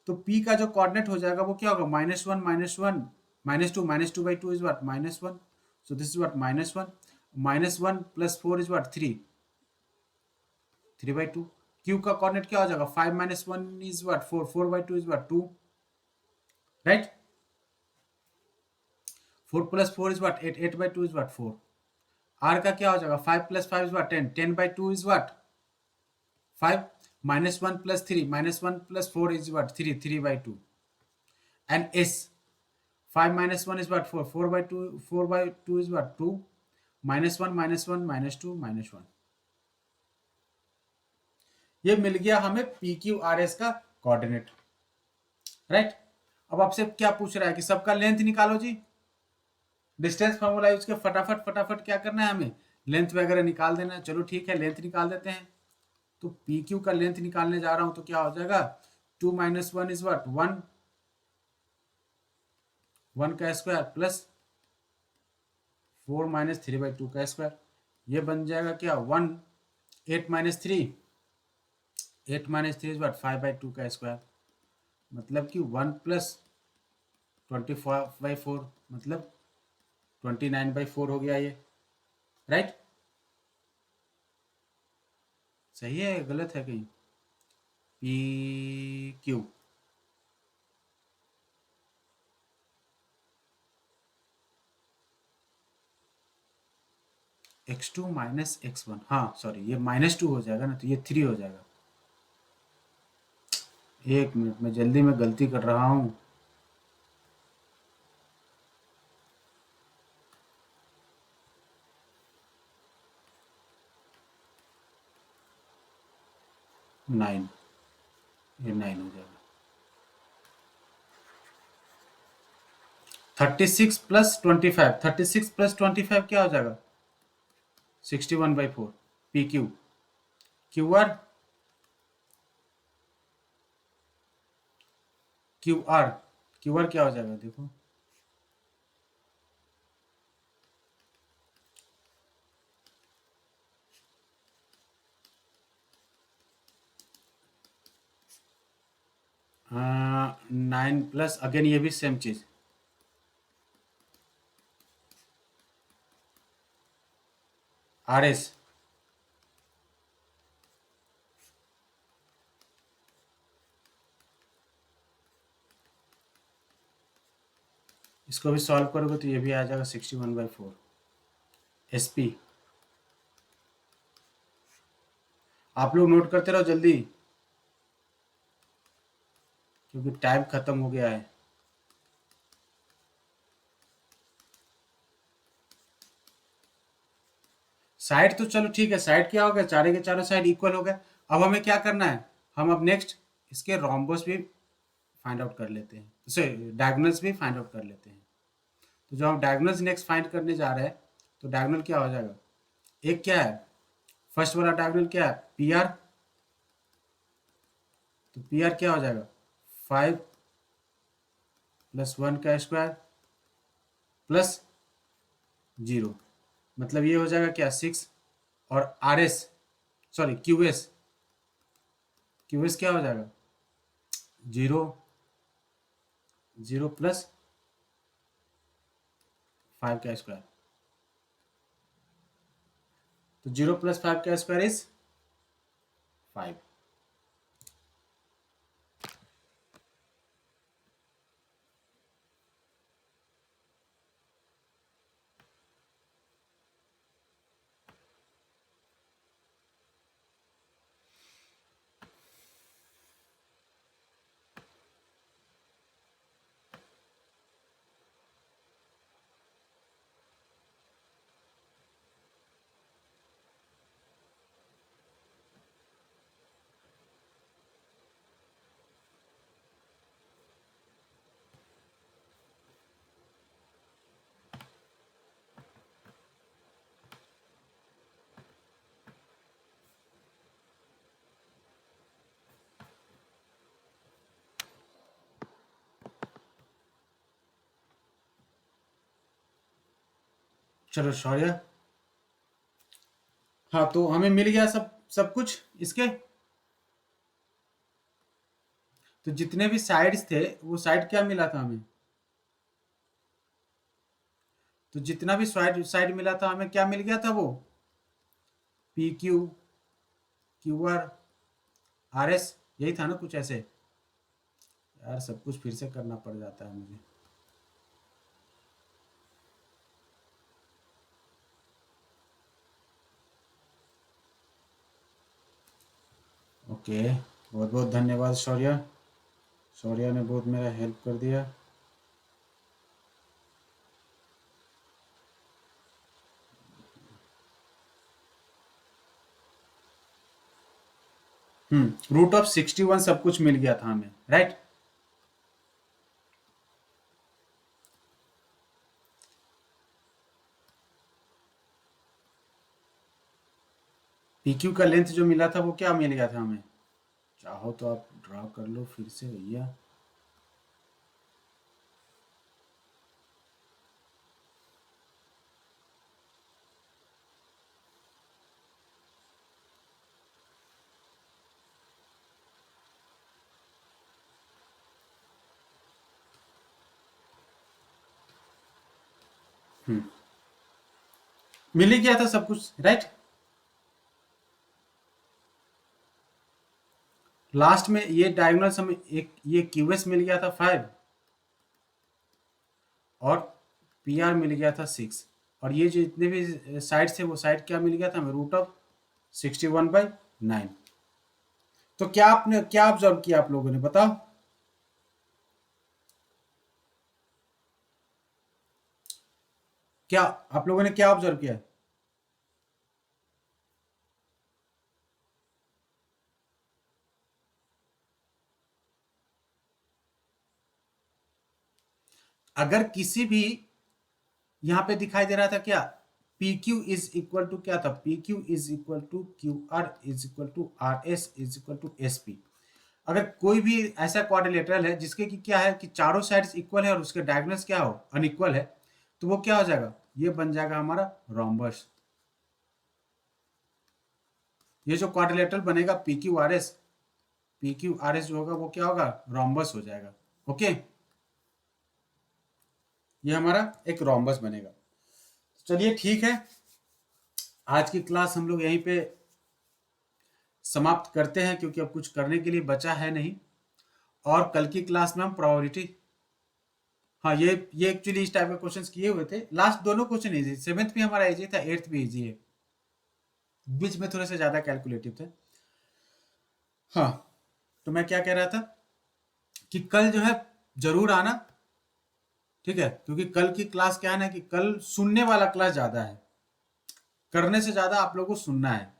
तो P का जो कोऑर्डिनेट हो जाएगा वो क्या होगा, -1 -1 -2 by 2 is what -1, so this is what -1 plus 4 is what 3 by 2। Q का कोऑर्डिनेट क्या हो जाएगा, 5 - 1 is what 4 by 2 is what 2, right. 4 plus 4 is what 8 by 2 is what 4। R का क्या हो जाएगा, 5 plus 5 is what 10 by 2 is what 5, -1 plus 3 -1 plus 4 is what 3 by 2, and S 5 - 1 is what 4 by 2 is what 2, -1 -2 -1। ये मिल गया हमें PQRS का कोऑर्डिनेट, राइट। अब आपसे क्या पूछ रहा है कि सबका लेंथ निकालो जी, डिस्टेंस फार्मूला यूज के फटाफट फटाफट क्या करना है, हमें लेंथ वगैरह निकाल देना है। चलो ठीक है, लेंथ निकाल देते हैं। तो PQ का लेंथ निकालने जा रहा हूं, तो क्या हो जाएगा, 2 - 1 इज व्हाट 1 का स्क्वायर प्लस 4 - 3 बाई 2 का स्क्वायर। ये बन जाएगा क्या 1 8 - 3 इज व्हाट 5 बाई 2 का स्क्वायर, मतलब कि 1 प्लस 24/4 मतलब 29/4 हो गया ये, राइट? सही है, गलत है कहीं? पी क्यू, x2 - x1, हाँ सॉरी, ये -2 हो जाएगा ना, तो ये 3 हो जाएगा। 1 मिनट में, जल्दी में गलती कर रहा हूँ। नाइन, ये 9 हो जाएगा। 36 + 25, 36 + 25 क्या हो जाएगा? 61/4। P Q, Q R, Q R, Q R क्या हो जाएगा देखो? हाँ, 9 प्लस अगेन ये भी सेम चीज, आर एस। इसको भी सॉल्व करोगे तो ये भी आ जाएगा 61/4। एस पी, आप लोग नोट करते रहो जल्दी, क्योंकि टाइम खत्म हो गया है। साइड तो चलो ठीक है, साइड क्या हो गया, चारों के चारों साइड इक्वल हो गए। अब हमें क्या करना है, हम अब नेक्स्ट इसके रोम्बस भी फाइंड आउट कर लेते हैं, सॉरी डायगोनल्स भी फाइंड आउट कर लेते हैं। तो जो हम डायगोनल्स नेक्स्ट फाइंड करने जा रहे हैं, तो डायगोनल क्या हो जाएगा? एक क्या है, फर्स्ट वाला डायगोनल क्या है? P R. तो पी आर क्या हो जाएगा? 5 + 1 का स्क्वायर प्लस 0, मतलब ये हो जाएगा क्या? 6। और R S, sorry Q S, Q S क्या हो जाएगा? 0, 0 + 5 का स्क्वायर। तो 0 + 5 का स्क्वायर इज 5। चलो शौर्य, हाँ तो हमें मिल गया सब सब कुछ इसके। तो जितने भी साइड्स थे, वो साइड क्या मिला था हमें? तो जितना भी साइड साइड मिला था हमें, क्या मिल गया था वो? P Q, Q R, R S, यही था ना कुछ ऐसे? यार सब कुछ फिर से करना पड़ जाता है मुझे। ओके, बहुत बहुत धन्यवाद शौर्य, शौर्य ने बहुत मेरा हेल्प कर दिया। √61 सब कुछ मिल गया था हमें, राइट? पी क्यू का लेंथ जो मिला था वो क्या मिल गया था हमें? चाहो तो आप ड्रा कर लो फिर से भैया। मिल ही गया था सब कुछ, राइट। लास्ट में ये डायगोनल हमें एक ये क्यूएस मिल गया था 5 और पीआर मिल गया था 6, और ये जो इतने भी साइड थे वो साइड क्या मिल गया था हमें, √61/9। तो क्या आपने क्या ऑब्जर्व किया आप लोगों ने, बताओ। क्या आप लोगों ने क्या ऑब्जर्व किया? अगर किसी भी यहां पे दिखाई दे रहा था क्या, P Q is equal to क्या था, P Q is equal to Q R is equal to R S is equal to S P. अगर कोई भी ऐसा क्वाड्रिलेटरल है जिसके कि क्या है कि चारों साइड्स इक्वल है और उसके डायगोनल्स क्या हो, अनइक्वल है, तो वो क्या हो जाएगा, ये बन जाएगा हमारा रोम्बस। ये जो क्वाड्रिलेटरल बनेगा पी क्यू आर एस जो होगा वो क्या होगा, रोम्बस हो जाएगा। ओके, ये हमारा एक रोम्बस बनेगा। चलिए ठीक है, आज की क्लास हम लोग यहीं पे समाप्त करते हैं, क्योंकि अब कुछ करने के लिए बचा है नहीं। और कल की क्लास में हम प्रोबेबिलिटी, हाँ ये एक्चुअली इस टाइप के क्वेश्चंस किए हुए थे। लास्ट दोनों क्वेश्चन इजी, 7th भी हमारा इजी था, 8th भी इजी है, बीच में थोड़े से ज्यादा कैलकुलेटिव थे। हाँ, तो मैं क्या कह रहा था कि कल जो है जरूर आना, ठीक है, क्योंकि कल की क्लास क्या है ना कि कल सुनने वाला क्लास ज्यादा है, करने से ज्यादा आप लोगों को सुनना है।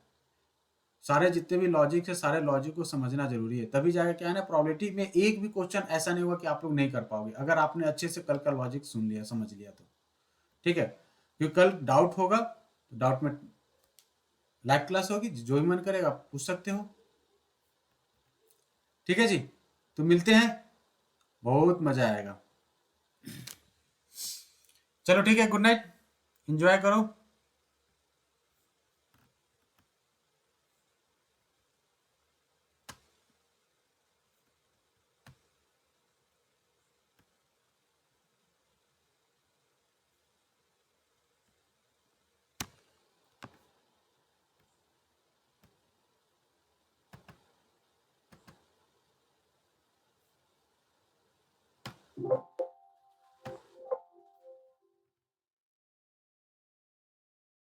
सारे जितने भी लॉजिक है सारे लॉजिक को समझना जरूरी है, तभी जाकर क्या है ना, प्रोबेबिलिटी में एक भी क्वेश्चन ऐसा नहीं होगा कि आप लोग नहीं कर पाओगे, अगर आपने अच्छे से कल का लॉजिक सुन लिया, समझ लिया तो। ठीक है, क्योंकि कल डाउट होगा तो डाउट में लाइव क्लास होगी, जो भी मन करेगा आप पूछ सकते हो। ठीक है जी, तो मिलते हैं, बहुत मजा आएगा। चलो ठीक है, गुड नाइट, एंजॉय करो।